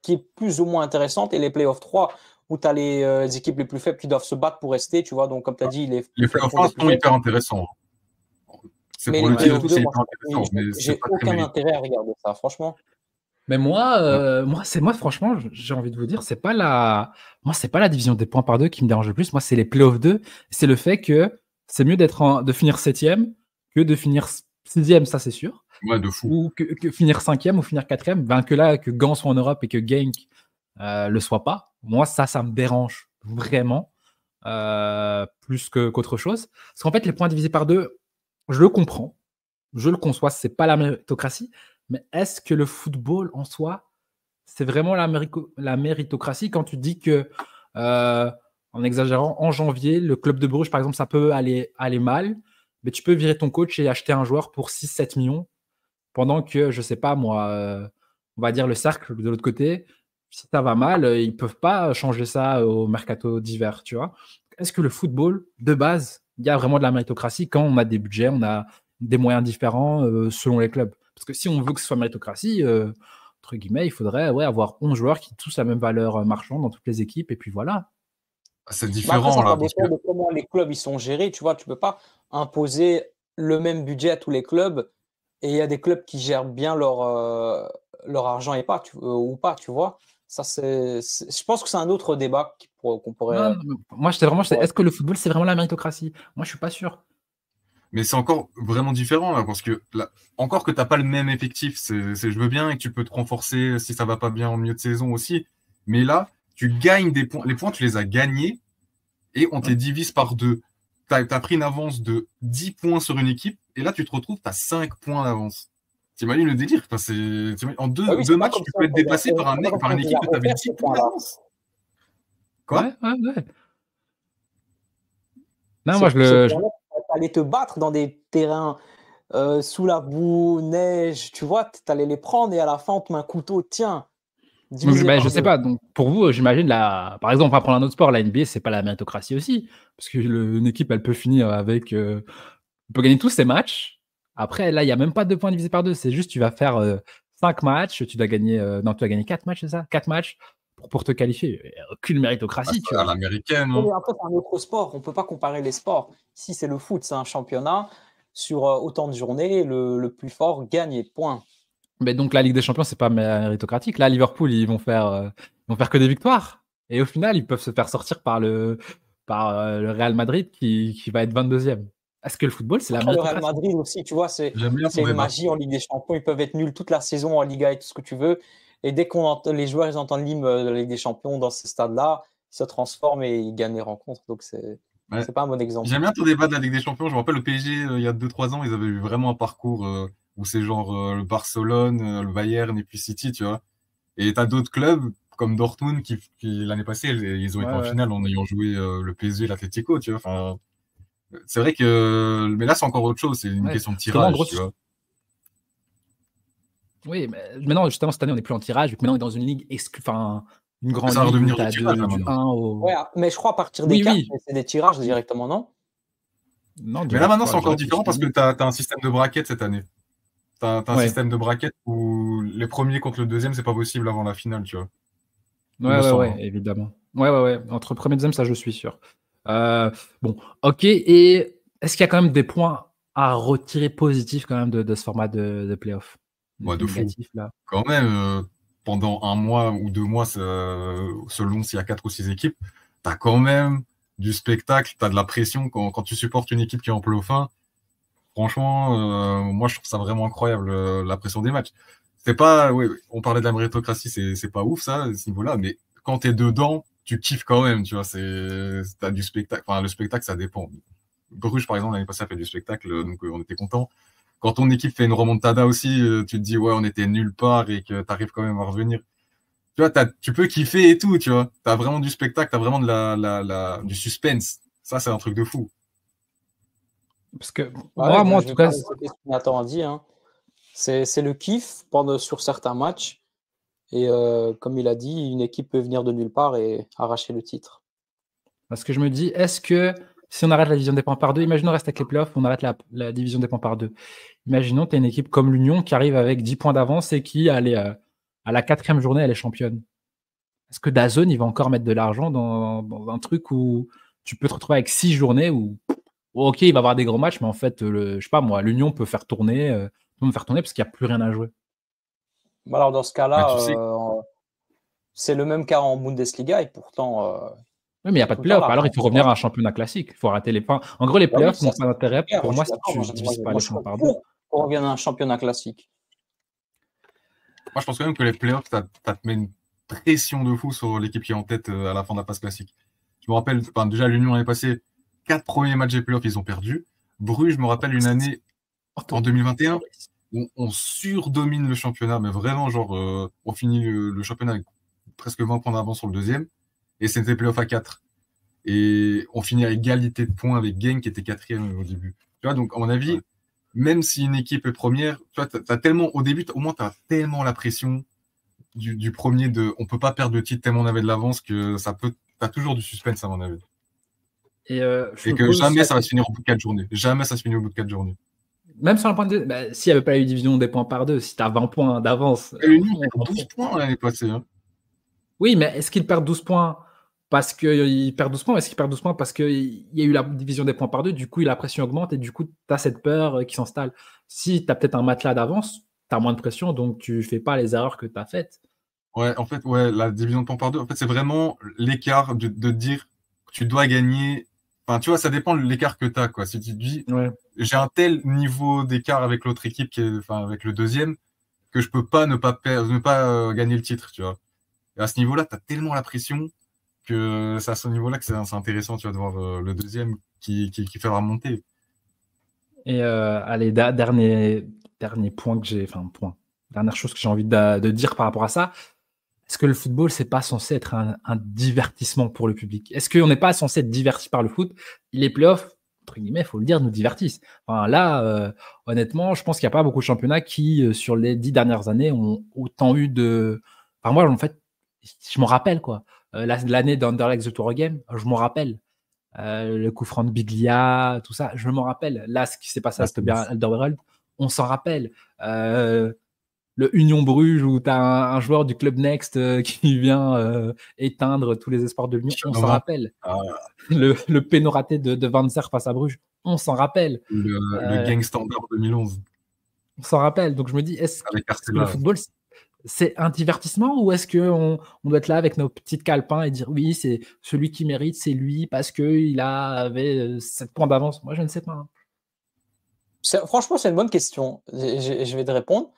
qui est plus ou moins intéressante et les Playoffs 3 où tu as les équipes les plus faibles qui doivent se battre pour rester. Tu vois, donc comme tu as dit, les Playoffs 1 sont hyper intéressants. C'est pour le titre et tout, c'est hyper intéressant. J'ai aucun intérêt à regarder ça, franchement. Mais moi, franchement, j'ai envie de vous dire, c'est pas la division des points par deux qui me dérange le plus. Moi, c'est les playoffs 2. C'est le fait que c'est mieux de finir 7e que de finir 6e, ça c'est sûr. Ouais, de fou. Ou que finir 5e ou finir 4e. Ben, que Gand soit en Europe et que Genk le soit pas. Moi, ça me dérange vraiment plus qu'autre chose. Parce qu'en fait, les points divisés par deux, je le comprends. Je le conçois, c'est pas la méritocratie. Mais est-ce que le football en soi, c'est vraiment la méritocratie quand tu dis que, en exagérant, en janvier, le club de Bruges, par exemple, ça peut aller mal, mais tu peux virer ton coach et acheter un joueur pour 6-7 millions, pendant que, je sais pas moi, on va dire le cercle de l'autre côté, si ça va mal, ils peuvent pas changer ça au mercato d'hiver, tu vois. Est-ce que le football, de base, il y a vraiment de la méritocratie quand on a des budgets, on a des moyens différents selon les clubs? Parce que si on veut que ce soit méritocratie, entre guillemets, il faudrait avoir 11 joueurs qui ont tous la même valeur marchande dans toutes les équipes, et puis voilà. C'est Après, différent ça là. va dépendre de comment les clubs ils sont gérés. Tu vois, tu peux pas imposer le même budget à tous les clubs. Et il y a des clubs qui gèrent bien leur argent ou pas, tu vois. Ça, je pense que c'est un autre débat qu'on pourrait. Non, moi, est-ce que le football, c'est vraiment la méritocratie? Moi, je suis pas sûr. Mais c'est encore vraiment différent là, parce que là, encore que tu n'as pas le même effectif, je veux bien et que tu peux te renforcer si ça va pas bien en milieu de saison aussi. Mais là, tu gagnes des points. Les points, tu les as gagnés et on te divise par 2. Tu as pris une avance de 10 points sur une équipe et là, tu te retrouves, tu as 5 points d'avance. T'imagines le délire? En deux matchs, tu peux être dépassé par une équipe que tu avais 10 points d'avance. Quoi? Ouais. Non, moi, T'allais te battre dans des terrains sous la boue, neige, tu vois, t'allais les prendre et à la fin, on te met un couteau, tiens. Donc, je sais pas. Donc, pour vous, j'imagine, par exemple, on va prendre un autre sport, la NBA, c'est pas la méritocratie aussi. Parce qu'une équipe, elle peut finir avec. Elle peut gagner tous ses matchs. Après, là, il n'y a même pas 2 points divisés par 2. C'est juste, tu vas faire 5 matchs. Tu dois gagner. Non, tu vas gagner 4 matchs, c'est ça? 4 matchs pour te qualifier. Aucune méritocratie, tu vois. À l'américaine. Mais après, c'est un autre sport. On ne peut pas comparer les sports. Si c'est le foot, c'est un championnat. Sur autant de journées, le plus fort gagne et point. Mais donc, la Ligue des Champions, c'est pas méritocratique. Là, Liverpool, ils vont faire que des victoires. Et au final, ils peuvent se faire sortir par le Real Madrid qui va être 22e. Est-ce que le football, c'est la méritocratie? Le Real Madrid aussi, tu vois, c'est une magie en Ligue des Champions. Ils peuvent être nuls toute la saison en Liga et tout ce que tu veux. Et dès les joueurs ils entendent l'hymne de la Ligue des Champions dans ces stades-là, ils se transforment et ils gagnent les rencontres. Donc, c'est pas un bon exemple. J'aime bien ton débat de la Ligue des Champions. Je me rappelle le PSG, il y a 2-3 ans, ils avaient eu vraiment un parcours où c'est genre le Barcelone, le Bayern et puis City, tu vois. Et tu as d'autres clubs comme Dortmund qui l'année passée, ils ont été en finale en ayant joué le PSG et l'Atlético, tu vois. Enfin, c'est vrai que. Mais là, c'est encore autre chose. C'est une question de tirage, tu vois. Oui, mais maintenant, justement, cette année, on n'est plus en tirage, vu que maintenant, on est dans une ligue une grande ça va ligue devenir où tu as du 1 au. Ouais, mais je crois à partir des cartes, c'est des tirages directement, non? Non, mais là, maintenant, c'est encore différent parce que tu as un système de bracket cette année. Tu as un système de bracket où les premiers contre le deuxième, c'est pas possible avant la finale, tu vois. Ouais, évidemment. Ouais. Entre premier et deuxième, ça, je suis sûr. Bon, ok. Et est-ce qu'il y a quand même des points à retirer positifs quand même de ce format de playoff? De fou. Là. Quand même, pendant 1 mois ou 2 mois, selon s'il y a 4 ou 6 équipes, tu as quand même du spectacle, tu as de la pression quand tu supportes une équipe qui est en play-off. Franchement, moi, je trouve ça vraiment incroyable, la pression des matchs. C'est pas, on parlait de la méritocratie, c'est pas ouf, ça, à ce niveau-là, mais quand tu es dedans, tu kiffes quand même, tu vois, t'as du spectacle. Enfin, le spectacle, ça dépend. Bruges, par exemple, l'année passée, a fait du spectacle, donc on était content. Quand ton équipe fait une remontada aussi, tu te dis, ouais, on était nulle part et que tu arrives quand même à revenir. Tu vois, tu peux kiffer et tout, tu vois. Tu as vraiment du spectacle, tu as vraiment du suspense. Ça, c'est un truc de fou. Parce que moi, en tout cas. Nathan a dit, hein. C'est le kiff sur certains matchs. Et comme il a dit, une équipe peut venir de nulle part et arracher le titre. Parce que je me dis, est-ce que si on arrête la division des points par 2, imaginons on reste avec les playoffs, on arrête la division des points par 2. Imaginons tu as une équipe comme l'Union qui arrive avec 10 points d'avance et qui, à la 4e journée, elle est championne. Est-ce que DAZN, il va encore mettre de l'argent dans un truc où tu peux te retrouver avec 6 journées où, ok, il va y avoir des gros matchs, mais en fait, je sais pas moi, l'Union peut faire tourner parce qu'il n'y a plus rien à jouer. Alors dans ce cas-là, c'est le même cas en Bundesliga et pourtant. Oui, mais il n'y a pas de playoff. Alors, il faut revenir à un championnat classique. Il faut arrêter les points. En gros, les playoffs n'ont pas d'intérêt pour moi si tu ne divises pas les points par 2. On revient à un championnat classique. Moi, je pense quand même que les playoffs, ça te met une pression de fou sur l'équipe qui est en tête à la fin de la phase classique. Je me rappelle, déjà, l'Union l'année passée, 4 premiers matchs des playoffs, ils ont perdu. Bruges, je me rappelle une année en 2021 où on surdomine le championnat, mais vraiment, genre, on finit le championnat avec presque 20 points d'avance sur le deuxième. Et c'était playoff à 4. Et on finit à égalité de points avec Genk qui était 4e au début. Tu vois, donc, à mon avis, même si une équipe est première, tu vois, t'as tellement, au début, au moins, tu as tellement la pression du premier on peut pas perdre de titre tellement on avait de l'avance que t'as toujours du suspense, à mon avis. Et que jamais ça va se finir au bout de 4 journées. Jamais ça se finit au bout de 4 journées. Même sur un point de. Bah, s'il n'y avait pas eu division des points par 2, si tu as 20 points d'avance. Et l'Union perd 12 points l'année passée. Hein. Oui, mais est-ce qu'il perd 12 points parce qu'il perd 12 points ou est-ce qu'il perd 12 points parce qu'il y a eu la division des points par 2, du coup, la pression augmente et du coup, tu as cette peur qui s'installe. Si tu as peut-être un matelas d'avance, tu as moins de pression, donc tu fais pas les erreurs que tu as faites. Ouais, en fait, la division de points par 2, en fait, c'est vraiment l'écart de dire que tu dois gagner. Enfin, tu vois, ça dépend de l'écart que tu as, quoi. Si tu te dis, j'ai un tel niveau d'écart avec l'autre équipe, enfin, avec le deuxième, que je peux pas ne pas gagner le titre, tu vois. Et à ce niveau-là, tu as tellement la pression que c'est à ce niveau-là que c'est intéressant, tu vois, de voir le deuxième qui fait remonter. Et allez, dernier point que j'ai, enfin, dernière chose que j'ai envie de dire par rapport à ça. Est-ce que le football, c'est pas censé être un divertissement pour le public? Est-ce qu'on n'est pas censé être diverti par le foot? Les playoffs, entre guillemets, il faut le dire, nous divertissent. Enfin, là, honnêtement, je pense qu'il n'y a pas beaucoup de championnats qui, sur les 10 dernières années, ont autant eu de. Enfin, moi, en fait, je m'en rappelle, quoi. L'année d'Underlegs The Tour Game, je m'en rappelle. Le coup franc de Biglia, tout ça, je m'en rappelle. Là, ce qui s'est passé à Alderweireld, on s'en rappelle. Le Union Bruges où tu as un joueur du Club Next qui vient éteindre tous les espoirs de l'Union, on s'en rappelle. Le péno raté de Van Zer face à Bruges, on s'en rappelle. Le gang standard 2011. On s'en rappelle. Donc je me dis, est-ce que le football, c'est un divertissement ou est-ce qu'on doit être là avec nos petites calepins et dire oui, c'est celui qui mérite, c'est lui parce qu'il avait 7 points d'avance? Moi, je ne sais pas. Franchement, c'est une bonne question. Je vais te répondre.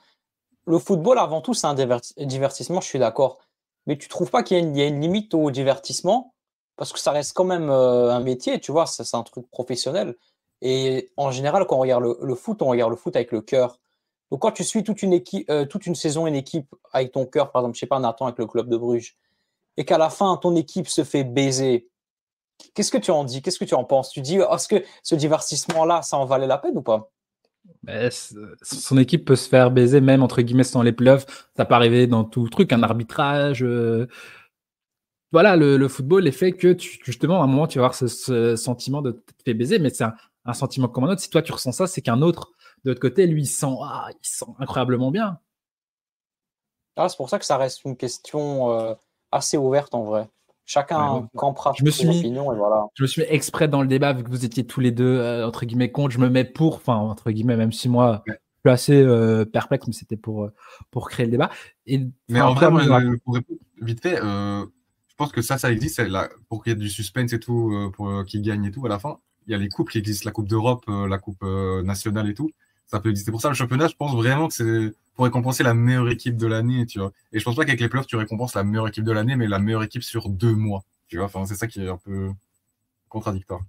Le football, avant tout, c'est un divertissement, je suis d'accord. Mais tu ne trouves pas qu'il y a une limite au divertissement? Parce que ça reste quand même un métier, tu vois, c'est un truc professionnel. Et en général, quand on regarde le foot, on regarde le foot avec le cœur. Donc quand tu suis toute une saison, une équipe avec ton cœur, par exemple, je sais pas, Nathan avec le club de Bruges, et qu'à la fin, ton équipe se fait baiser, qu'est-ce que tu en dis? Qu'est-ce que tu en penses? Tu dis, est-ce que ce divertissement-là, ça en valait la peine ou pas? Son équipe peut se faire baiser même entre guillemets sans les playoffs. Ça peut arriver dans tout truc, un arbitrage. Voilà, le football est fait que justement à un moment tu vas avoir ce sentiment de te faire baiser, mais c'est un sentiment comme un autre. Si toi tu ressens ça, c'est qu'un autre de l'autre côté, lui, il sent incroyablement bien. C'est pour ça que ça reste une question assez ouverte en vrai. Chacun campera ses opinions et voilà. Je me suis mis exprès dans le débat vu que vous étiez tous les deux entre guillemets contre. Je me mets pour, enfin entre guillemets, même si moi je suis assez perplexe, mais c'était pour créer le débat. Mais en vrai, pour répondre vite fait, je pense que ça existe. Pour qu'il y ait du suspense et tout, pour qu'ils gagnent et tout à la fin. Il y a les coupes qui existent, la Coupe d'Europe, la Coupe nationale et tout. Ça peut exister pour ça. Le championnat, je pense vraiment que c'est pour récompenser la meilleure équipe de l'année, tu vois. Et je pense pas qu'avec les playoffs, tu récompenses la meilleure équipe de l'année, mais la meilleure équipe sur 2 mois. Tu vois, enfin, c'est ça qui est un peu contradictoire.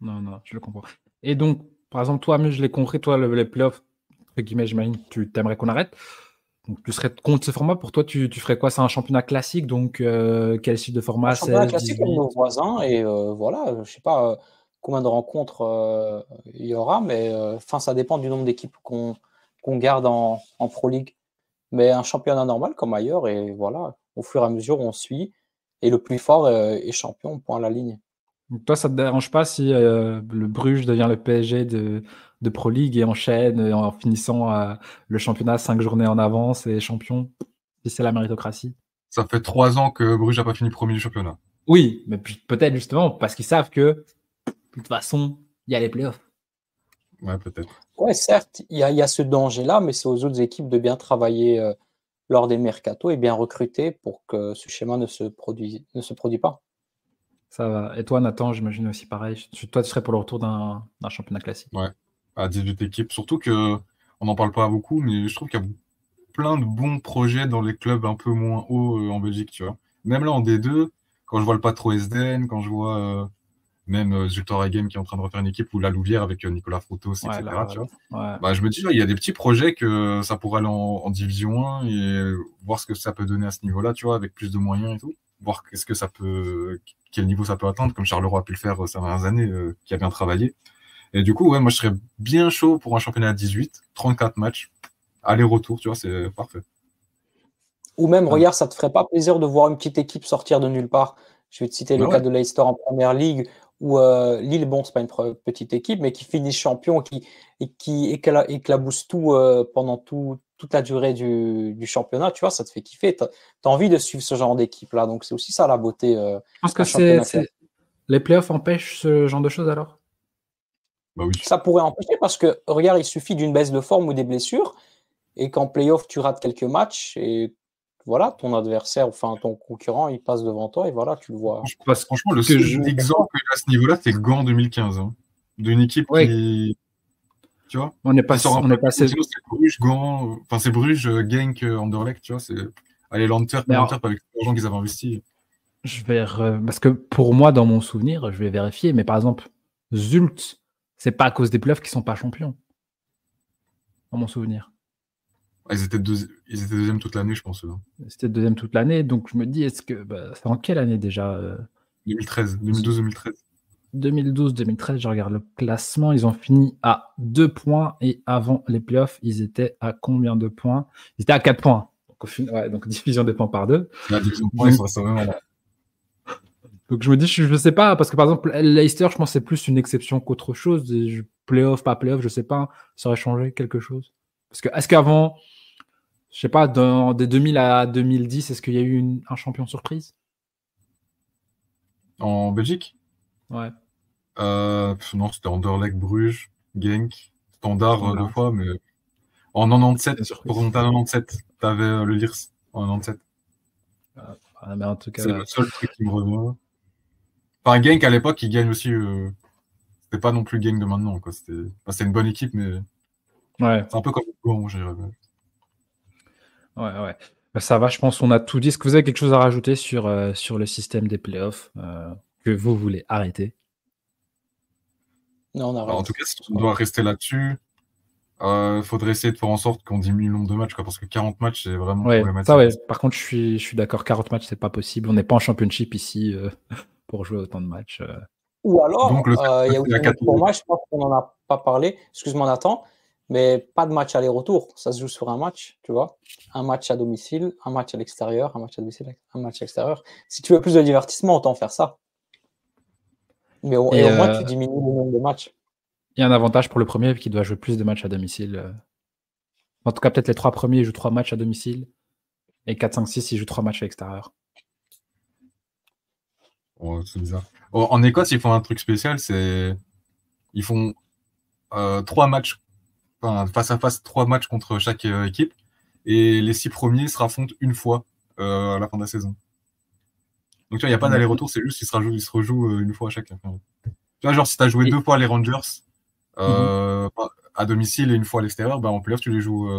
Non, je le comprends. Et donc, par exemple, toi, je l'ai compris, toi, les playoffs, entre guillemets, j'imagine, tu t'aimerais qu'on arrête. Donc, tu serais contre ce format. Pour toi, tu ferais quoi? C'est un championnat classique, donc quel type de format? Un championnat classique comme nos voisins, et voilà, je sais pas combien de rencontres il y aura, mais ça dépend du nombre d'équipes qu'on garde en Pro League. Mais un championnat normal comme ailleurs, et voilà, au fur et à mesure, on suit, et le plus fort est champion, point à la ligne. Donc toi, ça te dérange pas si le Bruges devient le PSG de Pro League et enchaîne en finissant le championnat 5 journées en avance et champion, si c'est la méritocratie? Ça fait 3 ans que Bruges n'a pas fini premier du championnat. Oui, mais peut-être justement parce qu'ils savent que de toute façon, il y a les playoffs. Ouais, peut-être. Ouais, certes, il y a ce danger-là, mais c'est aux autres équipes de bien travailler lors des mercatos et bien recruter pour que ce schéma ne se produise pas. Ça va. Et toi, Nathan, j'imagine aussi pareil. Toi, tu serais pour le retour d'un championnat classique. Ouais, à 18 équipes. Surtout que on n'en parle pas beaucoup, mais je trouve qu'il y a plein de bons projets dans les clubs un peu moins hauts en Belgique, tu vois. Même là, en D2, quand je vois le Patro SDN, quand je vois même Zultora Game qui est en train de refaire une équipe, ou La Louvière avec Nicolas Frutos, etc. Tu vois. Bah, je me dis, il y a des petits projets que ça pourrait aller en Division 1 et voir ce que ça peut donner à ce niveau-là, tu vois, avec plus de moyens et tout. Voir quel niveau ça peut atteindre, comme Charleroi a pu le faire ces dernières années, qui a bien travaillé. Et du coup, ouais, moi, je serais bien chaud pour un championnat à 18, 34 matchs, aller-retour, tu vois, c'est parfait. Ou même, regarde, ça te ferait pas plaisir de voir une petite équipe sortir de nulle part? Je vais te citer le cas de Leicester en Première Ligue, où Lille, bon, c'est pas une petite équipe, mais qui finit champion et qui éclabousse tout pendant toute la durée du championnat, tu vois, ça te fait kiffer. Tu as envie de suivre ce genre d'équipe-là. Donc, c'est aussi ça la beauté. Je pense que d'un championnat les playoffs empêchent ce genre de choses alors? Bah oui. Ça pourrait empêcher parce que, regarde, il suffit d'une baisse de forme ou des blessures et qu'en playoff, tu rates quelques matchs et voilà, ton adversaire, enfin ton concurrent, il passe devant toi et voilà, tu le vois. Franchement, le seul exemple que j'ai à ce niveau-là, c'est Gand 2015. Hein. D'une équipe qui. Tu vois, on est passé. C'est Bruges, Gand. Enfin, c'est Bruges, Genk, Anderlecht, tu vois. Allez, l'Antwerp avec l'argent qu'ils avaient investi. Parce que pour moi, dans mon souvenir, je vais vérifier, mais par exemple, Zult, c'est pas à cause des playoffs qu'ils sont pas champions. Dans mon souvenir. Ils étaient deuxième toute l'année, je pense. C'était deuxième toute l'année, donc je me dis, est-ce que c'est en quelle année déjà 2013, 2012-2013. 2012-2013, je regarde le classement, ils ont fini à 2 points et avant les playoffs, ils étaient à combien de points? Ils étaient à 4 points. Donc division des points par 2. La division de points, ils sont vraiment là. Donc je me dis, je sais pas, parce que par exemple, Leicester, je pense que c'est plus une exception qu'autre chose. Playoff, pas playoff, je sais pas, ça aurait changé quelque chose. Parce que est-ce qu'avant, je sais pas, des 2000 à 2010, est-ce qu'il y a eu un champion surprise? En Belgique? Ouais. Non, c'était Anderlecht, Bruges, Genk, Standard 2 fois, mais en 97, pour remonter à 97, t'avais le Lirs en 97. Mais en tout cas, c'est le seul truc qui me revient. Enfin, Genk à l'époque, il gagne aussi. C'était pas non plus Genk de maintenant, quoi. C'était une bonne équipe, mais c'est un peu comme Gand, je dirais. Ouais. Ça va, je pense qu'on a tout dit. Est-ce que vous avez quelque chose à rajouter sur le système des playoffs que vous voulez arrêter? Non, on arrête. En tout cas, si on doit rester là-dessus, faudrait essayer de faire en sorte qu'on diminue le nombre de matchs, quoi, parce que 40 matchs, c'est vraiment problématique. Par contre, je suis d'accord, 40 matchs, c'est pas possible. On n'est pas en championship ici pour jouer autant de matchs. Ou alors, il y a aussi pour moi, je pense qu'on n'en a pas parlé. Excuse-moi, Nathan, mais pas de match aller-retour. Ça se joue sur un match, tu vois. Un match à domicile, un match à l'extérieur, un match à domicile, un match à l'extérieur. Si tu veux plus de divertissement, autant faire ça. Mais au moins, tu diminues le nombre de matchs. Il y a un avantage pour le premier qui doit jouer plus de matchs à domicile. En tout cas, peut-être les 3 premiers, ils jouent 3 matchs à domicile. Et 4, 5, 6, ils jouent 3 matchs à l'extérieur. Oh, c'est bizarre. En Écosse, ils font un truc spécial, ils font 3 matchs, enfin, face à face, 3 matchs contre chaque équipe, et les 6 premiers se raffrontent une fois à la fin de la saison. Donc tu vois, il n'y a pas d'aller-retour, c'est juste qu'ils se rejouent une fois à chacun. Tu vois, genre si tu as joué 2 fois les Rangers à domicile et une fois à l'extérieur, en playoff tu les joues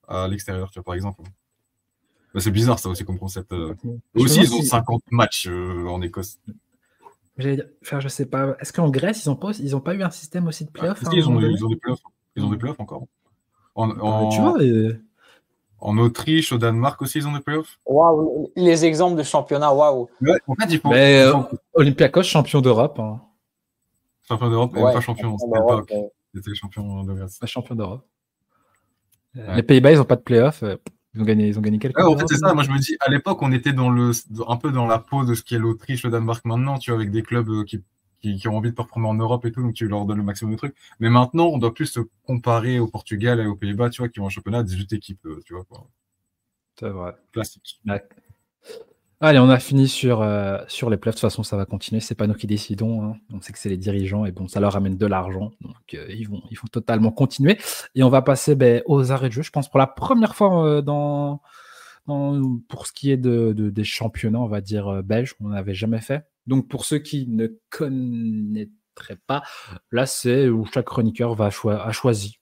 à l'extérieur, tu vois, par exemple. C'est bizarre ça aussi comme concept. Aussi, ils ont 50 matchs en Écosse. Je sais pas. Est-ce qu'en Grèce, ils ont pas eu un système aussi de playoff? Ils ont des playoffs. Ils ont des playoffs encore. Tu vois, en Autriche, au Danemark aussi, ils ont des playoffs. Waouh, les exemples de championnat, waouh. Ouais, en fait, Olympiakos, champion d'Europe. Hein. Champion d'Europe, mais pas champion. C'était champion de Grèce. Pas champion d'Europe. Les Pays-Bas, ils n'ont pas de playoff. Ils ont gagné quelques. En fait, c'est ça. Moi, je me dis, à l'époque, on était un peu dans la peau de ce qu'est l'Autriche, le Danemark maintenant, tu vois, avec des clubs qui ont envie de performer en Europe et tout, donc tu leur donnes le maximum de trucs. Mais maintenant, on doit plus se comparer au Portugal et aux Pays-Bas, tu vois, qui ont un championnat de 18 équipes, tu vois. Quoi. C'est vrai. Classique. Allez, on a fini sur les playoffs. De toute façon, ça va continuer. C'est pas nous qui décidons. Hein. On sait que c'est les dirigeants et bon, ça leur amène de l'argent. Donc, ils vont totalement continuer. Et on va passer aux arrêts de jeu. Je pense pour la première fois pour ce qui est des championnats, on va dire belges, on n'avait jamais fait. Donc, pour ceux qui ne connaîtraient pas, là, c'est où chaque chroniqueur a choisi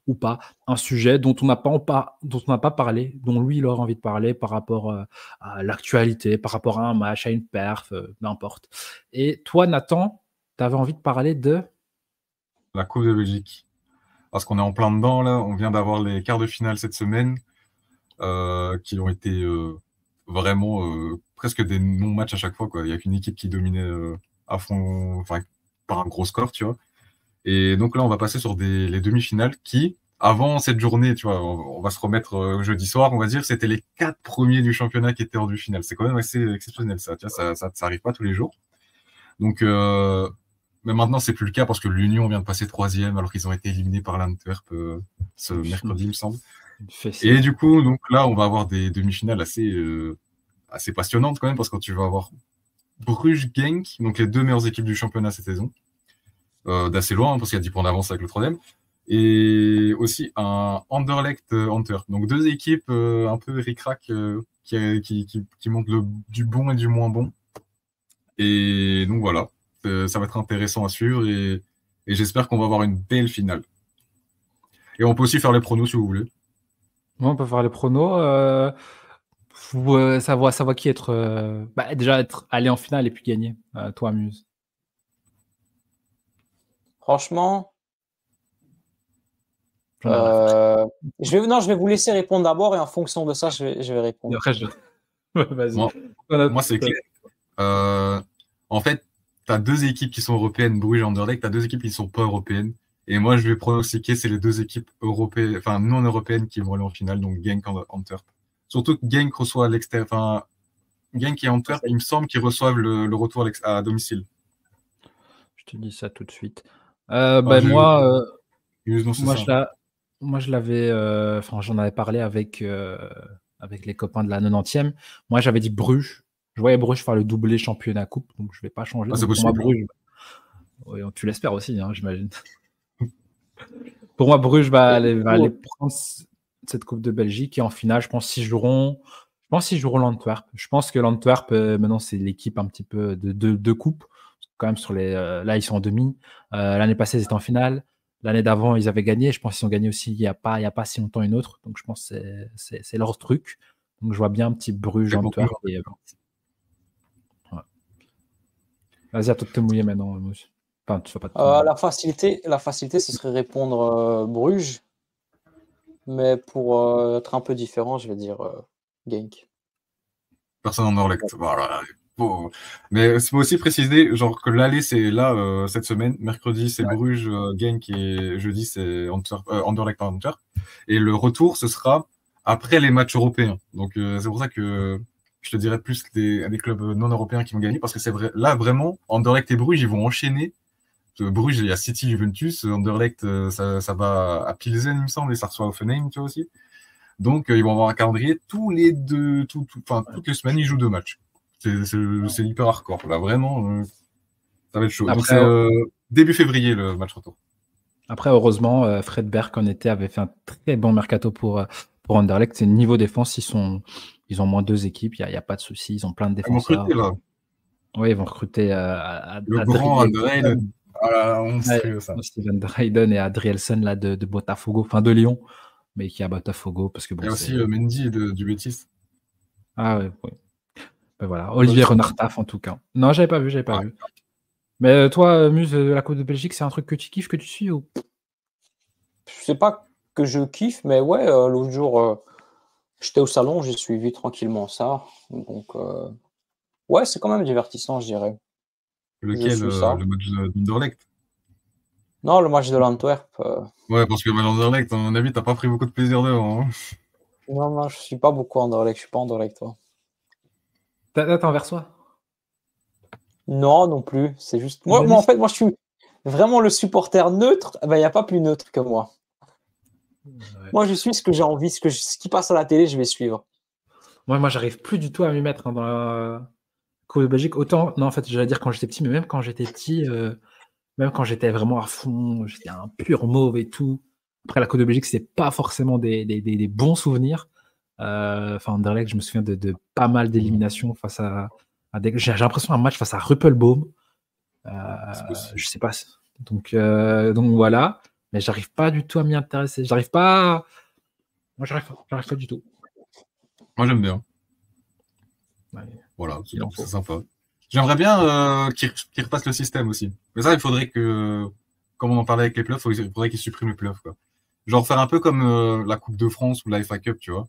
ou pas un sujet dont on n'a pas parlé, dont lui, il aurait envie de parler par rapport à l'actualité, par rapport à un match, à une perf, n'importe. Et toi, Nathan, tu avais envie de parler de la Coupe de Belgique. Parce qu'on est en plein dedans, là. On vient d'avoir les quarts de finale cette semaine qui ont été vraiment presque des non-matchs à chaque fois, quoi. Il n'y a qu'une équipe qui dominait à fond, enfin, par un gros score, tu vois. Et donc là, on va passer sur les demi-finales qui, avant cette journée, tu vois, on va se remettre jeudi soir, on va dire, c'était les 4 premiers du championnat qui étaient en demi-finale. C'est quand même assez exceptionnel, ça. Tu vois, ça arrive pas tous les jours. Donc, Mais maintenant, c'est plus le cas parce que l'Union vient de passer 3e alors qu'ils ont été éliminés par l'Antwerp ce mercredi, il me semble. Et du coup, donc là, on va avoir des demi-finales assez passionnantes quand même parce que tu vas avoir Bruges-Genk, donc les 2 meilleures équipes du championnat cette saison, d'assez loin parce qu'il y a 10 points d'avance avec le 3e. Et aussi un Anderlecht-Antwerp. Donc 2 équipes un peu ric-rac qui montrent du bon et du moins bon. Et donc voilà, ça va être intéressant à suivre et j'espère qu'on va avoir une belle finale. Et on peut aussi faire les pronos si vous voulez. Ouais, on peut faire les pronos. Ça va qui être. Déjà aller en finale et puis gagner. Toi, Muse. Franchement, je vais vous laisser répondre d'abord et en fonction de ça, je vais répondre. Et après, vas-y. Moi, c'est clair. En fait, tu as 2 équipes qui sont européennes, Bruges et Anderlecht, tu as 2 équipes qui ne sont pas européennes. Et moi, je vais pronostiquer, c'est les 2 équipes européennes, enfin non européennes qui vont aller en finale, donc Genk et Antwerp. Surtout que Genk reçoit à l'extérieur, enfin Genk et Antwerp, il me semble qu'ils reçoevent le retour à domicile. Je te dis ça tout de suite. Moi, je l'avais, j'en avais parlé avec les copains de la 90e. Moi, j'avais dit Bruges. Je voyais Bruges faire le doublé championnat coupe, donc je ne vais pas changer. C'est pour moi, Bruges. Oui, tu l'espères aussi, hein, j'imagine. Pour moi, Bruges va aller prendre cette Coupe de Belgique et en finale, je pense qu'ils joueront l'Antwerp. Je pense que l'Antwerp, maintenant, c'est l'équipe un petit peu de coupe. Quand même, là, ils sont en demi. L'année passée, ils étaient en finale. L'année d'avant, ils avaient gagné. Je pense qu'ils ont gagné aussi il y a pas si longtemps une autre. Donc, je pense que c'est leur truc. Donc, je vois bien un petit Bruges-Antwerp. Ouais. Vas-y, à toi de te mouiller maintenant, Mousse. Enfin, tu vas pas la facilité, ce serait répondre Bruges. Mais pour être un peu différent, je vais dire Genk. Personne en Anderlecht. Voilà. Bon. Mais c'est aussi préciser genre que l'aller c'est là cette semaine, mercredi c'est Bruges, Genk et jeudi c'est Anderlecht Antwerp. Et le retour ce sera après les matchs européens. Donc c'est pour ça que je te dirais plus des clubs non européens qui vont gagner parce que c'est vrai là vraiment Anderlecht et Bruges ils vont enchaîner. Bruges il y a City, Juventus, Anderlecht ça va à Pilsen il me semble et ça reçoit Hoffenheim tu vois aussi. Donc ils vont avoir un calendrier toutes les semaines ils jouent 2 matchs. C'est hyper hardcore. Là, vraiment, ça va être chaud. Après, donc, c'est début février, le match retour. Après, heureusement, Fred Berg, en été, avait fait un très bon mercato pour Anderlecht. C'est niveau défense, ils ont moins 2 équipes. Il n'y a pas de souci. Ils ont plein de défenseurs. Ils vont recruter, là. Oui, ils vont recruter le grand André. Steven Drayden et Adrielson là, de Botafogo, enfin de Lyon, mais qui est à Botafogo. Parce que, bon, il y a aussi Mendy du Betis. Ah oui. Ben voilà, Olivier Renard-Taf en tout cas. Non, j'avais pas vu. Mais toi, Muse, la Coupe de Belgique, c'est un truc que tu kiffes, que tu suis ou... Je sais pas que je kiffe, mais ouais, l'autre jour, j'étais au salon, j'ai suivi tranquillement ça. Donc, ouais, c'est quand même divertissant, je dirais. Lequel le match d'Anderlecht? Non, le match de l'Antwerp. Ouais, parce que le match d'Anderlecht, à mon avis, t'as pas pris beaucoup de plaisir devant. Hein. Non, je suis pas beaucoup Anderlecht, je suis pas Anderlecht, toi. T'es envers soi? Non plus. C'est juste. Moi, en fait, moi, je suis vraiment le supporter neutre. Il n'y a pas plus neutre que moi. Ouais. Moi, je suis ce que j'ai envie, ce qui passe à la télé, je vais suivre. Moi, j'arrive plus du tout à m'y mettre dans la Coupe de Belgique. Autant, non, en fait, j'allais dire quand j'étais petit, mais même quand j'étais petit, même quand j'étais vraiment à fond, j'étais un pur mauve et tout. Après, la Coupe de Belgique, c'était pas forcément des bons souvenirs. Anderlecht, je me souviens de pas mal d'éliminations face à j'ai l'impression un match face à Ruppelbaum. Je sais pas. Donc voilà. Mais j'arrive pas du tout à m'y intéresser. Moi, j'arrive pas du tout. Moi, j'aime bien. Ouais. Voilà, c'est sympa. J'aimerais bien qu'ils repassent le système aussi. Mais ça, il faudrait que, comme on en parlait avec les playoffs, il faudrait qu'ils suppriment les playoffs, quoi. Genre faire un peu comme la Coupe de France ou la FA Cup, tu vois.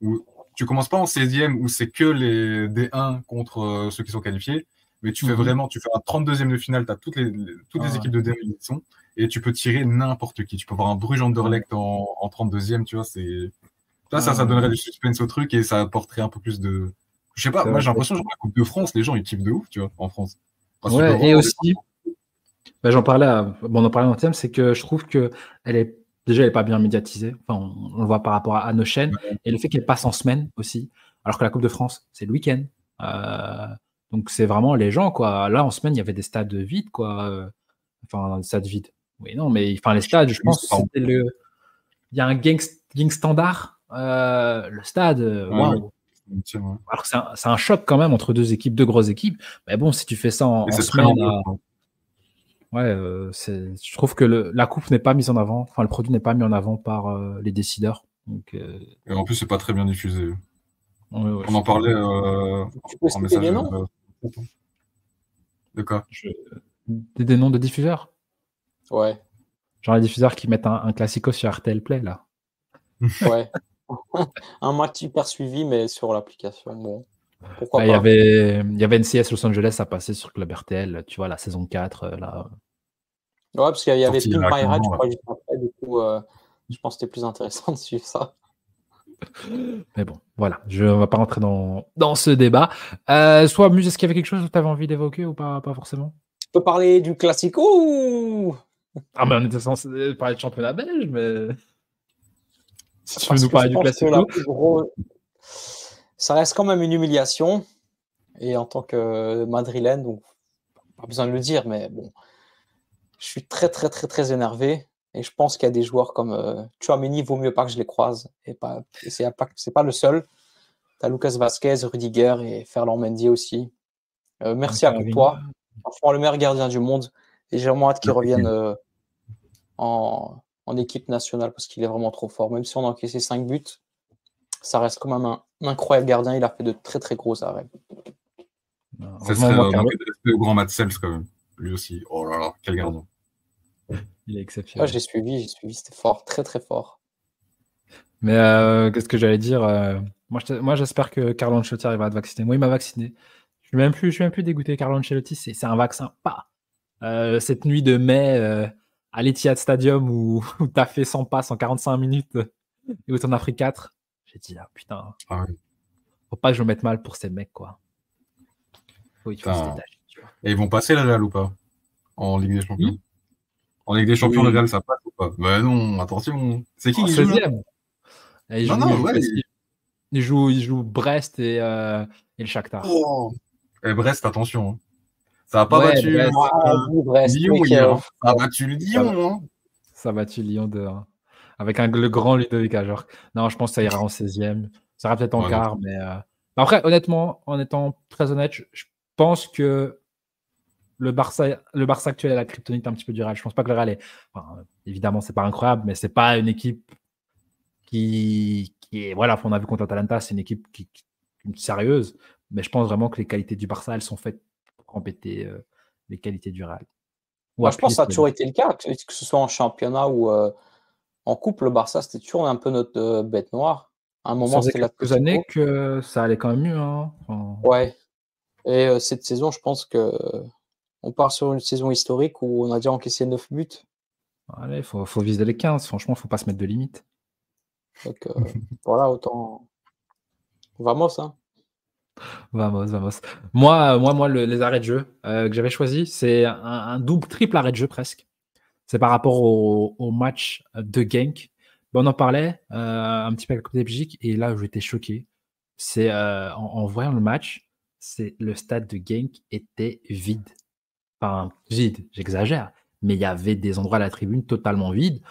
Où tu commences pas en 16e où c'est que les D1 contre ceux qui sont qualifiés, mais tu fais vraiment, tu fais un 32e de finale, tu as toutes les équipes de D1 qui sont, et tu peux tirer n'importe qui. Tu peux avoir un Bruges Anderlecht en 32e, tu vois, ça donnerait du suspense au truc et ça apporterait un peu plus de. Je sais pas, moi j'ai l'impression que la Coupe de France, les gens ils kiffent de ouf, tu vois, en France. Ouais, et aussi, Bah, on en parlait dans le thème, c'est que je trouve que déjà, elle est pas bien médiatisée. Enfin, on le voit par rapport à nos chaînes. Et le fait qu'elle passe en semaine aussi, alors que la Coupe de France, c'est le week-end. Euh, donc, c'est vraiment les gens, quoi. Là, en semaine, il y avait des stades vides, quoi. Enfin, des stades vides. Oui, non, mais enfin, les stades, je pense que c'était il y a un gang standard. Le stade, waouh. Alors que c'est un choc quand même entre deux grosses équipes. Mais bon, si tu fais ça en semaine, ouais, je trouve que la coupe n'est pas mise en avant, enfin le produit n'est pas mis en avant par les décideurs. Donc, Et en plus, c'est pas très bien diffusé. ouais, On en parlait Tu peux en citer message. des noms De quoi? Des noms de diffuseurs. Ouais, Genre les diffuseurs qui mettent un classico sur RTL Play, là. ouais. Un match hyper suivi, mais sur l'application, bon, pourquoi Là, il y pas. avait NCS Los Angeles à passer sur Club RTL, tu vois, la saison 4, là. Ouais, parce qu'il y avait Sorti il y Pink a My 15 Ride, je ans, là. crois, juste après, du coup, je pense que c'était plus intéressant de suivre ça. Mais bon, voilà, on va pas rentrer dans ce débat. Soit, Muse, est-ce qu'il y avait quelque chose que tu avais envie d'évoquer ou pas forcément? Tu peux parler du Classico ou... Ah, mais on était censé parler de championnat belge, mais si tu veux Parce nous que je parler du pense que la classico. plus grosse... Ça reste quand même une humiliation. Et en tant que madrilène, donc pas besoin de le dire, mais bon, je suis très, très, très, très énervé. Et je pense qu'il y a des joueurs comme Tchouaméni, vaut mieux pas que je les croise. Et c'est pas le seul. Tu as Lucas Vasquez, Rudiger et Ferland Mendy aussi. Merci à Courtois. Franchement, le meilleur gardien du monde. Et j'ai vraiment hâte qu'il revienne en équipe nationale parce qu'il est vraiment trop fort. Même si on a encaissé 5 buts, ça reste quand même un incroyable gardien. Il a fait de très, très gros arrêts. Ça serait manquer de respect au grand Matt Sells quand même. Lui aussi. Oh là là, quel gardien. Il est exceptionnel. Ouais, j'ai suivi, c'était fort, très très fort. Mais qu'est-ce que j'allais dire moi, j'espère que Carlo Ancelotti arrivera à te vacciner. Moi, il m'a vacciné. Je suis même plus dégoûté. Carlo Ancelotti, c'est un vaccin. Pas. Cette nuit de mai à l'Etihad Stadium où tu as fait 100 passes en 45 minutes et où tu en as pris 4. J'ai dit, ah putain, faut pas que je me mette mal pour ces mecs, quoi. Il faut se détacher. Tu vois. Et ils vont passer la Real ou pas? En Ligue des Champions? En Ligue des Champions, le Real, ça passe ou pas? Ben non, attention. C'est qui qui joue là? Il joue Brest et le Shakhtar. Oh. Et Brest, attention. Ça n'a pas battu Lyon hier. Ça a battu Lyon. Ça a battu Lyon 2-1. Avec le grand Ludovic Ajorc. Non, je pense que ça ira en 16e. Ça ira peut-être en quart, mais... Après, honnêtement, en étant très honnête, je pense que le Barça actuel est la kryptonite un petit peu du Real. Je pense pas que le Real est... Enfin, évidemment, c'est pas incroyable, mais c'est pas une équipe qui est... Voilà, on a vu contre Atalanta, c'est une équipe qui est sérieuse. Mais je pense vraiment que les qualités du Barça, elles sont faites pour embêter les qualités du Real. Moi, je pense que ça a toujours été le cas, que ce soit en championnat ou en coupe, le Barça, c'était toujours un peu notre bête noire. À un moment, c'était quelques années que ça allait quand même mieux. Hein. Ouais. Et cette saison, je pense que on part sur une saison historique où on a déjà encaissé 9 buts. Allez, il faut viser les 15. Franchement, il ne faut pas se mettre de limite. Donc, voilà, autant... Vamos, hein. Vamos. Moi les arrêts de jeu que j'avais choisi, c'est un triple arrêt de jeu presque. C'est par rapport au match de Genk. On en parlait un petit peu avec la Coupe des Belgique et là, j'étais choqué. C'est en voyant le match, le stade de Genk était vide. Enfin, vide, j'exagère, mais il y avait des endroits à la tribune totalement vides.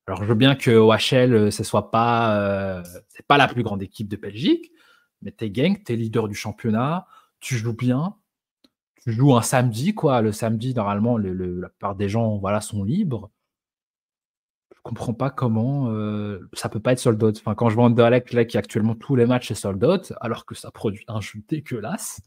Alors, je veux bien que OHL, ce soit pas, c'est pas la plus grande équipe de Belgique, mais t'es Genk, t'es leader du championnat, tu joues bien, tu joues un samedi, quoi. Le samedi, normalement, la plupart des gens, voilà, sont libres. Je comprends pas comment ça peut pas être sold out. Enfin, quand je vois Anderlecht, là, qui actuellement tous les matchs est sold out, alors que ça produit un jeu dégueulasse.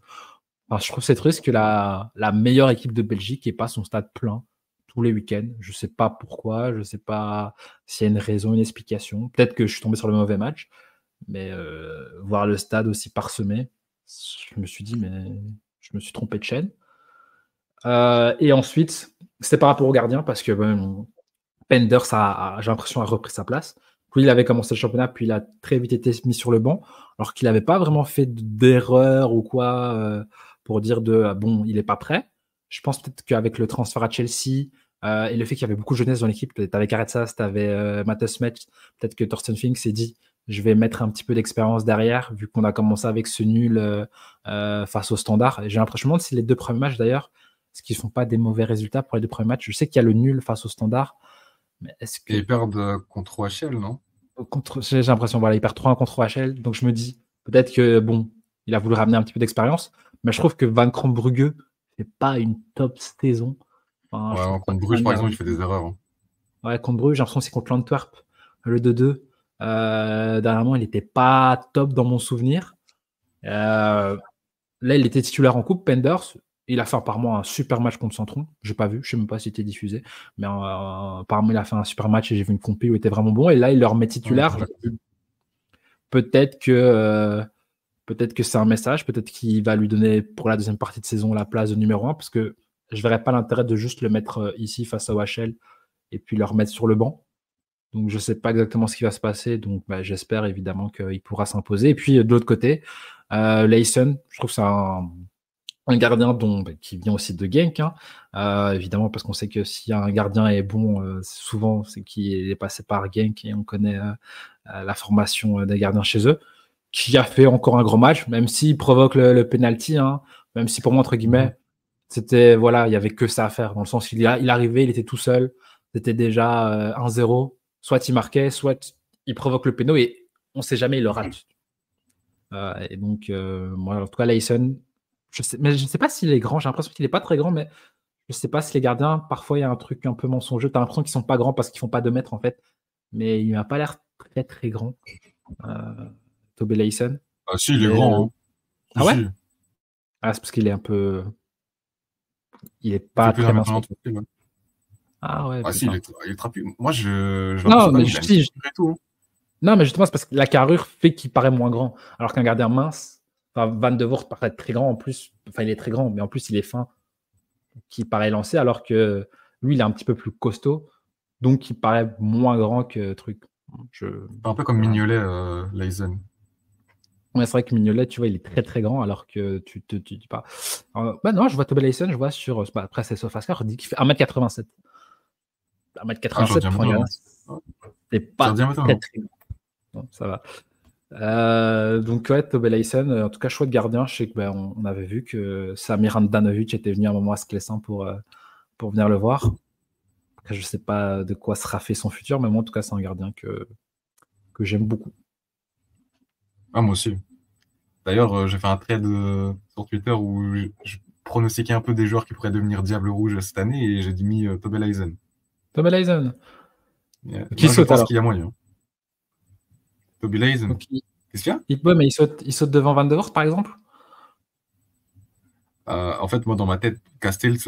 Enfin, je trouve c'est triste que la meilleure équipe de Belgique n'ait pas son stade plein tous les week-ends. Je sais pas pourquoi, je sais pas s'il y a une raison, une explication. Peut-être que je suis tombé sur le mauvais match, mais voir le stade aussi parsemé, je me suis dit, mais je me suis trompé de chaîne. Et ensuite, c'était par rapport au gardien, parce que Penders, j'ai l'impression, a repris sa place. Puis il avait commencé le championnat, puis il a très vite été mis sur le banc, alors qu'il n'avait pas vraiment fait d'erreur ou quoi pour dire bon, il n'est pas prêt. Je pense peut-être qu'avec le transfert à Chelsea et le fait qu'il y avait beaucoup de jeunesse dans l'équipe, tu avais Karetsas, tu avais Matheus Metz, peut-être que Thorsten Fink s'est dit je vais mettre un petit peu d'expérience derrière, vu qu'on a commencé avec ce nul face au Standard. Et j'ai l'impression que c'est les 2 premiers matchs d'ailleurs, parce qu'ils ne font pas des mauvais résultats pour les 2 premiers matchs. Je sais qu'il y a le nul face au Standard, mais est-ce que. Et ils perdent contre OHL, non? J'ai l'impression, voilà, il perd 3-1 contre OHL, donc je me dis peut-être que bon, il a voulu ramener un petit peu d'expérience, mais je trouve que Van Krombrugge fait pas une top saison. Enfin, Ouais, contre Bruges, par exemple, il fait des erreurs. Hein. Ouais, contre Bruges, j'ai l'impression que c'est contre l'Antwerp, le 2-2. Dernièrement, il n'était pas top dans mon souvenir. Là, il était titulaire en coupe, Penders. Il a fait apparemment un super match contre Centron. Je n'ai pas vu, je ne sais même pas si c'était diffusé. Mais apparemment, il a fait un super match et j'ai vu une compé où il était vraiment bon. Et là, il leur met titulaire. Ouais, peut-être que c'est un message. Peut-être qu'il va lui donner pour la deuxième partie de saison la place de numéro 1. Parce que je ne verrais pas l'intérêt de juste le mettre ici face à OHL et puis le remettre sur le banc. Donc, je ne sais pas exactement ce qui va se passer. Donc, j'espère évidemment qu'il pourra s'imposer. Et puis, de l'autre côté, Leysen, je trouve que c'est un gardien qui vient aussi de Genk. Hein. Évidemment, parce qu'on sait que si un gardien est bon, souvent, c'est qu'il est passé par Genk et on connaît la formation des gardiens chez eux. Qui a fait encore un gros match, même s'il provoque le penalty. Hein, même si pour moi, entre guillemets, c'était, voilà, il n'y avait que ça à faire. Dans le sens, il arrivait, il était tout seul. C'était déjà 1-0. Soit il marquait, soit il provoque le péno et on ne sait jamais, il le rate. Et donc, moi, en tout cas, Leysen, je ne sais pas s'il est grand. J'ai l'impression qu'il n'est pas très grand, mais je ne sais pas si les gardiens, parfois, il y a un truc un peu mensongeux. Tu as l'impression qu'ils ne sont pas grands parce qu'ils ne font pas 2 mètres, en fait. Mais il n'a pas l'air très, très grand, Toby Leysen. Ah si, il est grand. Hein. Ah ouais? Ah, c'est parce qu'il est un peu. Il n'est pas très mince. Ah ouais. Ah si, il est trapu. Moi, non, mais tout. Hein. Non, mais justement, c'est parce que la carrure fait qu'il paraît moins grand. Alors qu'un gardien mince, Van de Voort paraît très grand en plus. Enfin, il est très grand, mais en plus, il est fin, qui paraît lancé, alors que lui, il est un petit peu plus costaud, donc il paraît moins grand que truc. Un peu comme Mignolet, Leysen. Ouais, c'est vrai que Mignolet, tu vois, il est très très grand, alors que tu dis pas. Non, je vois Toby Leysen, je vois sur. Après, c'est SofaScore, dit qu'il fait 1m87. 1m87 pour un gardien. C'est pas très très grand. Bon, ça va. Donc ouais, Toby Leysen, en tout cas chouette gardien. Je sais que on avait vu que Samir Handanovic était venu à un moment à Sclessin pour venir le voir. Après, je sais pas de quoi sera fait son futur, mais moi en tout cas c'est un gardien que j'aime beaucoup. Ah moi aussi. D'ailleurs, j'ai fait un thread sur Twitter où je pronostiquais un peu des joueurs qui pourraient devenir Diable Rouge cette année et j'ai mis Toby Leysen. Toby Leysen. Qui saute, je pense qu'il y a moyen. Toby Leysen. Qu'est-ce qu'il y a? Mais il saute devant Van de Voort, par exemple? En fait, moi, dans ma tête, Castells,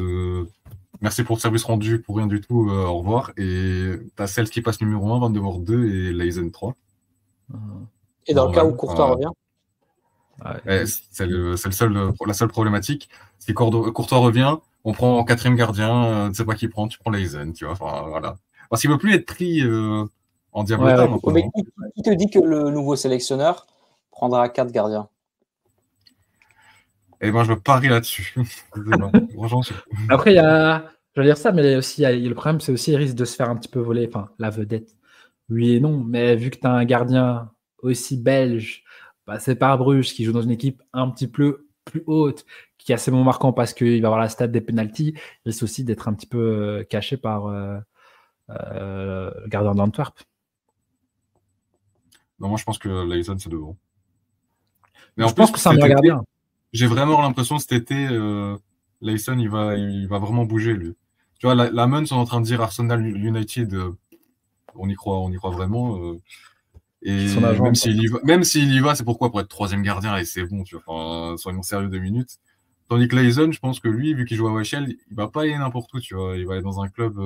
merci pour le service rendu, pour rien du tout, au revoir. Et t'as Cels qui passe numéro 1, Van de Voort 2 et Leysen 3. Et dans le cas où Courtois revient? C'est la seule problématique. Si Courtois revient, on prend en 4e gardien, tu sais pas qui prend, tu prends Leysen, tu vois. Enfin, voilà. Parce qu'il ne veut plus être pris en diablotin. Qui te dit que le nouveau sélectionneur prendra 4 gardiens? Eh ben, je parie là-dessus. Après, je vais dire ça, mais aussi, le problème, c'est aussi, il risque de se faire un petit peu voler, enfin, la vedette. Oui et non, mais vu que tu as un gardien aussi belge, c'est pas Bruges qui joue dans une équipe un petit peu plus haute, qui est assez bon marquant parce qu'il va avoir la stat des pénaltys, il risque aussi d'être un petit peu caché par le gardien d'Antwerp. Non, moi, je pense que Leysen, c'est devant. Mais je pense que c'est un meilleur gardien. J'ai vraiment l'impression cet été, Leysen, il va vraiment bouger, lui. Tu vois, la Mun sont en train de dire Arsenal United, on y croit vraiment. Et même s'il y va, c'est pourquoi? Pour être 3e gardien et c'est bon, tu vois. Enfin, soyons sérieux 2 minutes. Tandis que Leysen, je pense que lui, vu qu'il joue à OHL, il va pas aller n'importe où, tu vois. Il va aller dans un club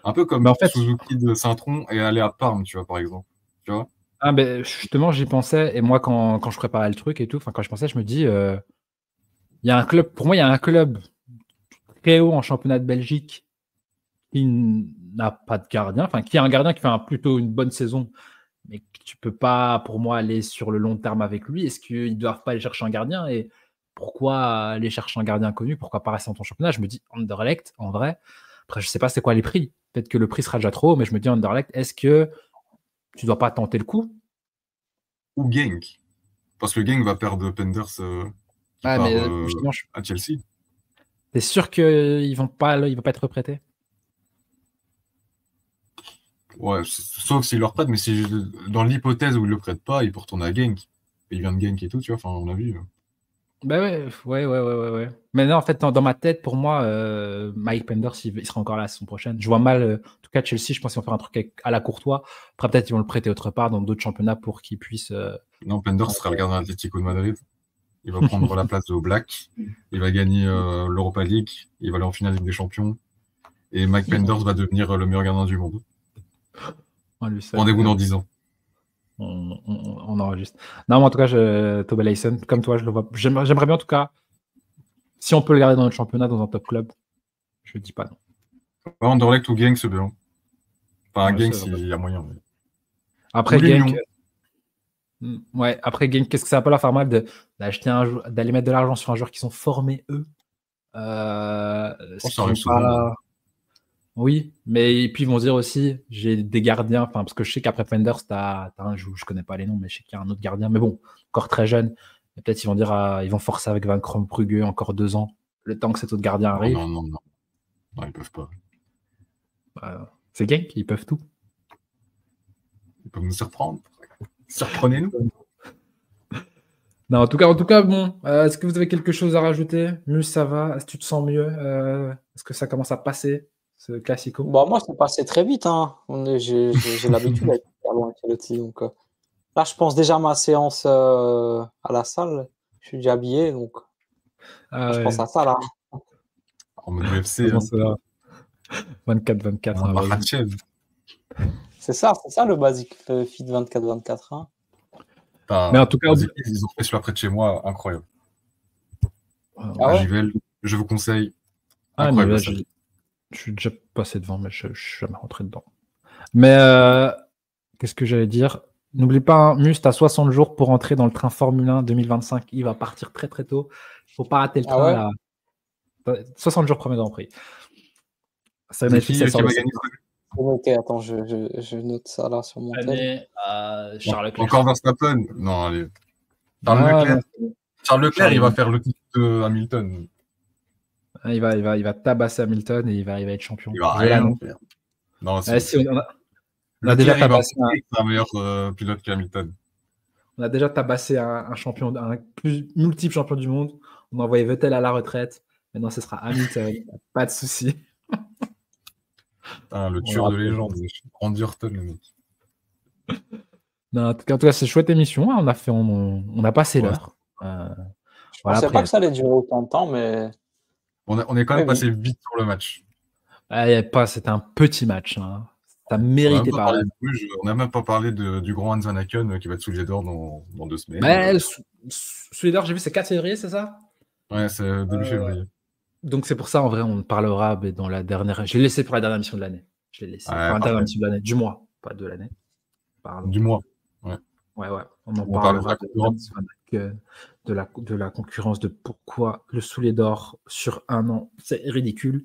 un peu comme Suzuki de Saint-Tron et aller à Parme, tu vois, par exemple. Tu vois? Ah ben justement, j'y pensais, et moi quand je préparais le truc et tout, quand je pensais, je me dis, il y a un club, pour moi, il y a un club très haut en championnat de Belgique qui n'a pas de gardien, enfin qui a un gardien qui fait plutôt une bonne saison, mais que tu peux pas, pour moi, aller sur le long terme avec lui. Est-ce qu'ils doivent pas aller chercher un gardien? Et pourquoi aller chercher un gardien connu? Pourquoi pas rester dans ton championnat? Je me dis Anderlecht, en vrai. Après, je sais pas c'est quoi les prix. Peut-être que le prix sera déjà trop haut, mais je me dis Anderlecht, est-ce que tu dois pas tenter le coup? Ou Genk. Parce que Genk va perdre Penders qui part mais justement, à Chelsea. t'es sûr qu'il va pas être reprêté? Ouais, sauf s'il le reprête, mais dans l'hypothèse où il le prête pas, il peut retourner à Genk. Il vient de Genk et tout, tu vois, enfin, on a vu. Bah ouais. Mais non, en fait, dans ma tête, pour moi, Mike Penders, il sera encore là la saison prochaine. Je vois mal, en tout cas, Chelsea, je pense qu'ils vont faire un truc à la Courtois. Après, peut-être ils vont le prêter autre part dans d'autres championnats pour qu'il puisse. Non, Penders sera le gardien d'Atlético de Madrid. Il va prendre la place de Black. Il va gagner l'Europa League. Il va aller en finale Ligue des Champions. Et Mike Penders va devenir le meilleur gardien du monde. Rendez-vous dans 10 ans. On enregistre. Non, mais en tout cas, Toby Leysen, comme toi, je le vois. J'aimerais bien, en tout cas, si on peut le garder dans notre championnat, dans un top club, je dis pas non. Ouais, Anderlecht ou Genk, c'est bien. Enfin, Ouais, Genk, c'est s'il y a moyen. Mais... Après, Ou les Genk. Lions. Ouais, après, Genk, qu'est-ce que ça va pas leur faire mal d'aller mettre de l'argent sur un joueur qui sont formés, eux? Ça arrive souvent. Oui, mais et puis ils vont dire aussi, j'ai des gardiens, enfin parce que je sais qu'après Penders, t'as un je connais pas les noms, mais je sais qu'il y a un autre gardien, mais bon, encore très jeune. Et peut-être ils vont dire, ils vont forcer avec Van Krombrugge encore 2 ans, le temps que cet autre gardien arrive. Non. Non, ils peuvent pas. C'est Genk, ils peuvent tout. Ils peuvent nous surprendre. Surprenez-nous. Non, en tout cas, bon, est-ce que vous avez quelque chose à rajouter? Mieux, ça va? Est-ce que tu te sens mieux? Est-ce que ça commence à passer, ce classico? Bah, moi, c'est passé très vite. Hein. J'ai l'habitude d'être loin Ancelotti. Donc, là, je pense déjà à ma séance à la salle. Je suis déjà habillé. Donc, je pense à ça là. En mode UFC. Hein. 24-24. C'est ça le basique fit 24-24. Hein. Mais en tout cas, ils ont fait celui-là près de chez moi, incroyable. Ouais. Givel, je vous conseille. Incroyable. Je suis déjà passé devant, mais je suis jamais rentré dedans. Mais qu'est-ce que j'allais dire? N'oublie pas, hein, Must a 60 jours pour entrer dans le train Formule 1 2025. Il va partir très très tôt. Il ne faut pas rater le train. Là. 60 jours premier Grand Prix. Ça va gagner. Ok, attends, je note ça là sur mon tel. Charles Leclerc. Encore Verstappen. Non, allez. Charles Leclerc, il va faire le titre de Hamilton. Il va tabasser Hamilton et il va être champion. Il va rien faire. Non, on a déjà tabassé un meilleur pilote qu'Hamilton. On a déjà tabassé un champion, un multiple champion du monde. On a envoyé Vettel à la retraite. Maintenant, ce sera Hamilton. Pas de souci. Le tueur de légende. Randy Orton, le mec. Non, en tout cas, c'est une chouette émission. On a passé l'heure. Je pensais pas que ça allait durer autant de temps, mais... On est quand même passé vite sur le match. C'était un petit match. Hein. Ça méritait pas. On n'a même pas parlé du grand Hans Van Aken qui va être soulier d'or dans 2 semaines. Mais soulier d'or, j'ai vu, c'est 4 février, c'est ça? Ouais, c'est début février. Donc c'est pour ça, en vrai, on parlera dans la dernière... Je l'ai laissé pour la dernière émission de l'année. Je l'ai laissé pour la dernière émission de l'année. Du mois, pas de l'année. Pardon. Du mois, ouais. Ouais. On en parlera de la concurrence, de pourquoi le soulier d'or sur 1 an, c'est ridicule.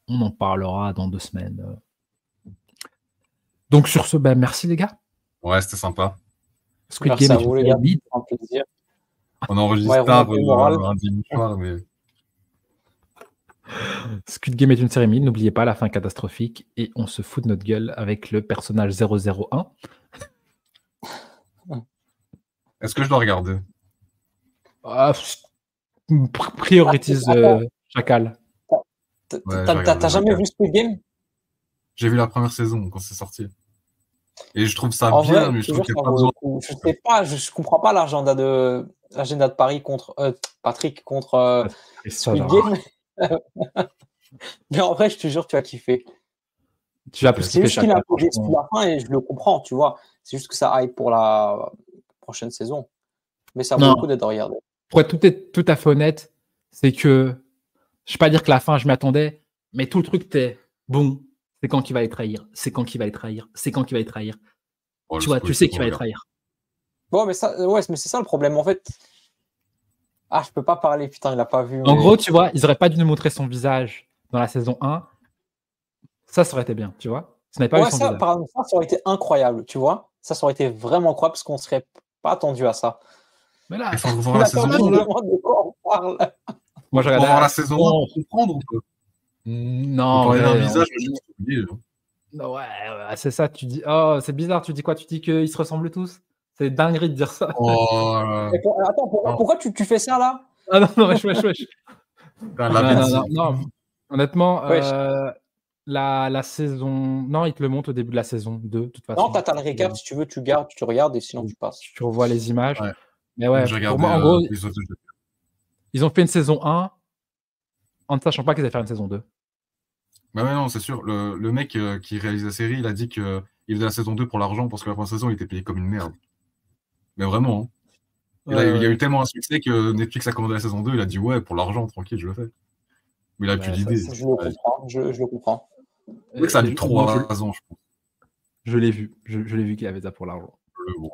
On en parlera dans 2 semaines. Donc sur ce, merci les gars. Ouais, c'était sympa. Squid Game à vous les gars, un plaisir. On enregistre tard un dimanche soir, mais... Squid Game est une série mille, n'oubliez pas la fin catastrophique et on se fout de notre gueule avec le personnage 001. Est-ce que je dois regarder? Prioritise Chacal. T'as jamais vu Squid Game? J'ai vu la première saison quand c'est sorti. Et je trouve ça en bien, vrai, mais je trouve qu'il n'y a pas besoin. Je sais pas, je comprends pas l'agenda de Paris contre Patrick contre Squid Game. Mais en vrai, je te jure, tu vas kiffer. Tu vas plus c'est juste qu'il a posé sur la fin et je le comprends, tu vois. C'est juste que ça hype pour la prochaine saison. Mais ça vaut le coup d'être regardé. Pour être tout à fait honnête, c'est que je ne vais pas dire que la fin, je m'y attendais, mais tout le truc, t'es bon. C'est quand qu'il va les trahir. C'est quand qu'il va les trahir. C'est quand qu'il va les trahir. Tu vois, tu sais qu'il va les trahir. Bon, mais c'est ça le problème. En fait, Ah, je peux pas parler, putain, il a pas vu. En mais- gros, tu vois, ils auraient pas dû nous montrer son visage dans la saison 1. Ça aurait été bien, tu vois. Ça n'avait pas vu Ouais, son ça, visage. par exemple, ça aurait été incroyable, tu vois. Ça aurait été vraiment incroyable parce qu'on serait pas attendu à ça. Mais là, Il faut revoir la saison Là, 1. je me demande de quoi on parle. moi, je Faut regardais. revoir la saison 1 pour comprendre ou pas? Non, On parlait d'un ouais, visage, mais j'ai tout oublié. ouais, ouais, c'est ça. Tu dis, oh, c'est bizarre. Tu dis quoi? Tu dis qu'ils se ressemblent tous? C'est dinguerie de dire ça. Oh là là. Attends, Non. pourquoi tu fais ça là? Ah non, non, wesh. Putain, Non, l'avait non, dit. non. Honnêtement, Wesh. la saison. Non, il te le montre au début de la saison 2, de toute façon. Non, t'as le récap, si tu veux, tu gardes, tu regardes et sinon tu passes. Tu revois les images. Ouais. Mais ouais, J'ai pour regardé moi, en gros, les autres. ils ont fait une saison 1 en ne sachant pas qu'ils allaient faire une saison 2. Bah ouais, non, c'est sûr. Le mec qui réalise la série, il a dit qu'il faisait la saison 2 pour l'argent parce que la première saison, il était payé comme une merde. Mais vraiment. Hein. Et là, il y a eu tellement un succès que Netflix a commandé la saison 2, il a dit ouais, pour l'argent, tranquille, je le fais. Mais il a plus d'idée. Je le comprends, je le comprends. C'est vrai que ça a mis 3 ans, je pense. Je l'ai vu. Je l'ai vu qu'il avait ça pour l'argent. Bon.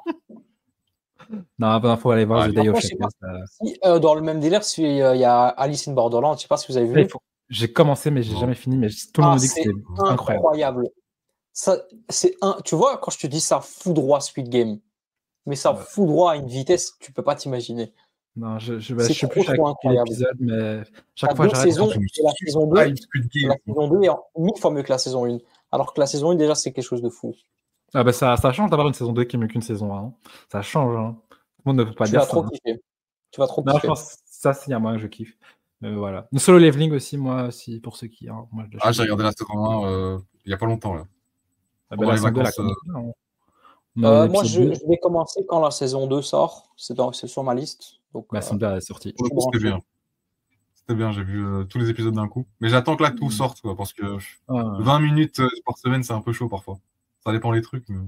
Non, il faut aller voir Ah, The Day of après, je sais Shadows. Si, dans le même délire, il y a Alice in Borderland, je sais pas si vous avez vu. J'ai commencé, mais j'ai Non. jamais fini. Mais tout le monde me dit que c'est c'était incroyable. Ça, tu vois, quand je te dis ça foudroie Squid Game, mais ça foudroie à une vitesse que tu peux pas t'imaginer. Non, je C'est sais plus chaque épisode, mais chaque fois, j'arrête. saisons, et la saison 2, la saison 2 est 1000 fois mieux que la saison 1. Alors que la saison 1, déjà, c'est quelque chose de fou. Ah bah ça change d'avoir une saison 2 qui est mieux qu'une saison 1. Hein. Ça change. Hein. Tout le monde ne peut pas dire ça. Tu vas trop non, kiffer. Je pense ça, c'est un moyen que je kiffe. Voilà. Solo Leveling aussi, moi aussi, pour ceux qui... Hein, moi, j'ai regardé la saison 1 il y a pas longtemps. Là. La saison 2, moi, je vais commencer quand la saison 2 sort. C'est sur ma liste. Donc, la saison 2 est sortie. C'était bien. C'était bien, j'ai vu tous les épisodes d'un coup. Mais j'attends que là tout sorte, quoi, parce que 20 minutes par semaine, c'est un peu chaud parfois. Ça dépend des trucs. Mais...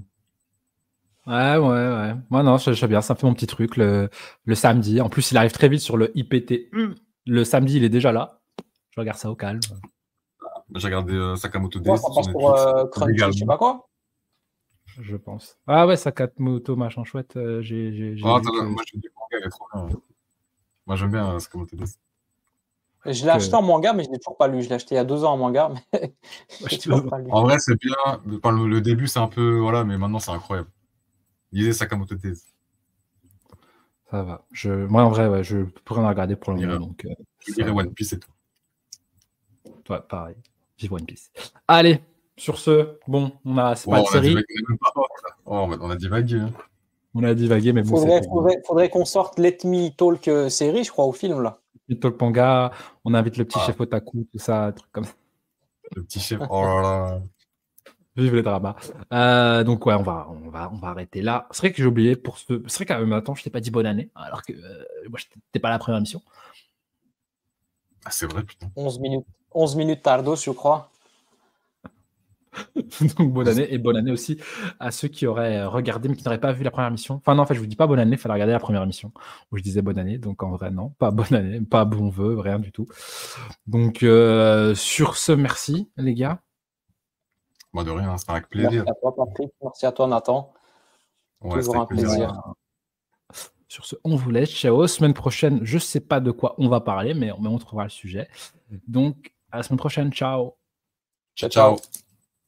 Ouais. Moi, non, je sais bien. Ça me fait mon petit truc le samedi. En plus, il arrive très vite sur le IPT. Le samedi, il est déjà là. Je regarde ça au calme. J'ai regardé Sakamoto Days. Ça passe pour Crunchy, je sais pas quoi. Je pense. Ah ouais, Sakamoto, machin chouette. Moi, j'ai dit manga, il est trop bien. Moi, j'aime bien Sakamoto Days. Je l'ai acheté en manga, mais je l'ai toujours pas lu. Je l'ai acheté il y a 2 ans en manga, mais je toujours pas lu. En vrai, c'est bien. Le début, c'est un peu... Voilà, mais maintenant, c'est incroyable. Lisez Sakamoto Days. Ça va. Moi, en vrai, ouais, je pourrais en regarder pour le moment. Donc, je dirais One Piece et tout. Ouais, pareil. Vive One Piece. Allez, sur ce, bon, c'est pas de série. On a divagué. Hein. On a divagué, mais bon, faudrait qu'on sorte Let Me Talk série, je crois, au film, là. Talk Panga, on invite le petit chef Otaku, tout ça, un truc comme ça. Le petit chef, oh là là. Vive les dramas. Donc, ouais, on va arrêter là. C'est vrai que j'ai oublié pour ce. C'est vrai qu'à même temps, je t'ai pas dit bonne année, alors que moi, je n'étais pas à la première émission. Ah, c'est vrai, putain. 11 minutes tardos, je crois. Donc, bonne année, et bonne année aussi à ceux qui auraient regardé mais qui n'auraient pas vu la première émission. Enfin, non, en fait, je vous dis pas bonne année, il fallait regarder la première émission où je disais bonne année. Donc, en vrai, non, pas bonne année, pas bon vœu, rien du tout. Donc, sur ce, merci, les gars. Moi, de rien, c'est avec plaisir. Merci à toi, Patrick. Merci à toi, Nathan. Ouais, toujours un plaisir. Sur ce, on vous laisse. Ciao. Semaine prochaine, je sais pas de quoi on va parler, mais on trouvera le sujet. Donc, à la semaine prochaine. Ciao. Ciao.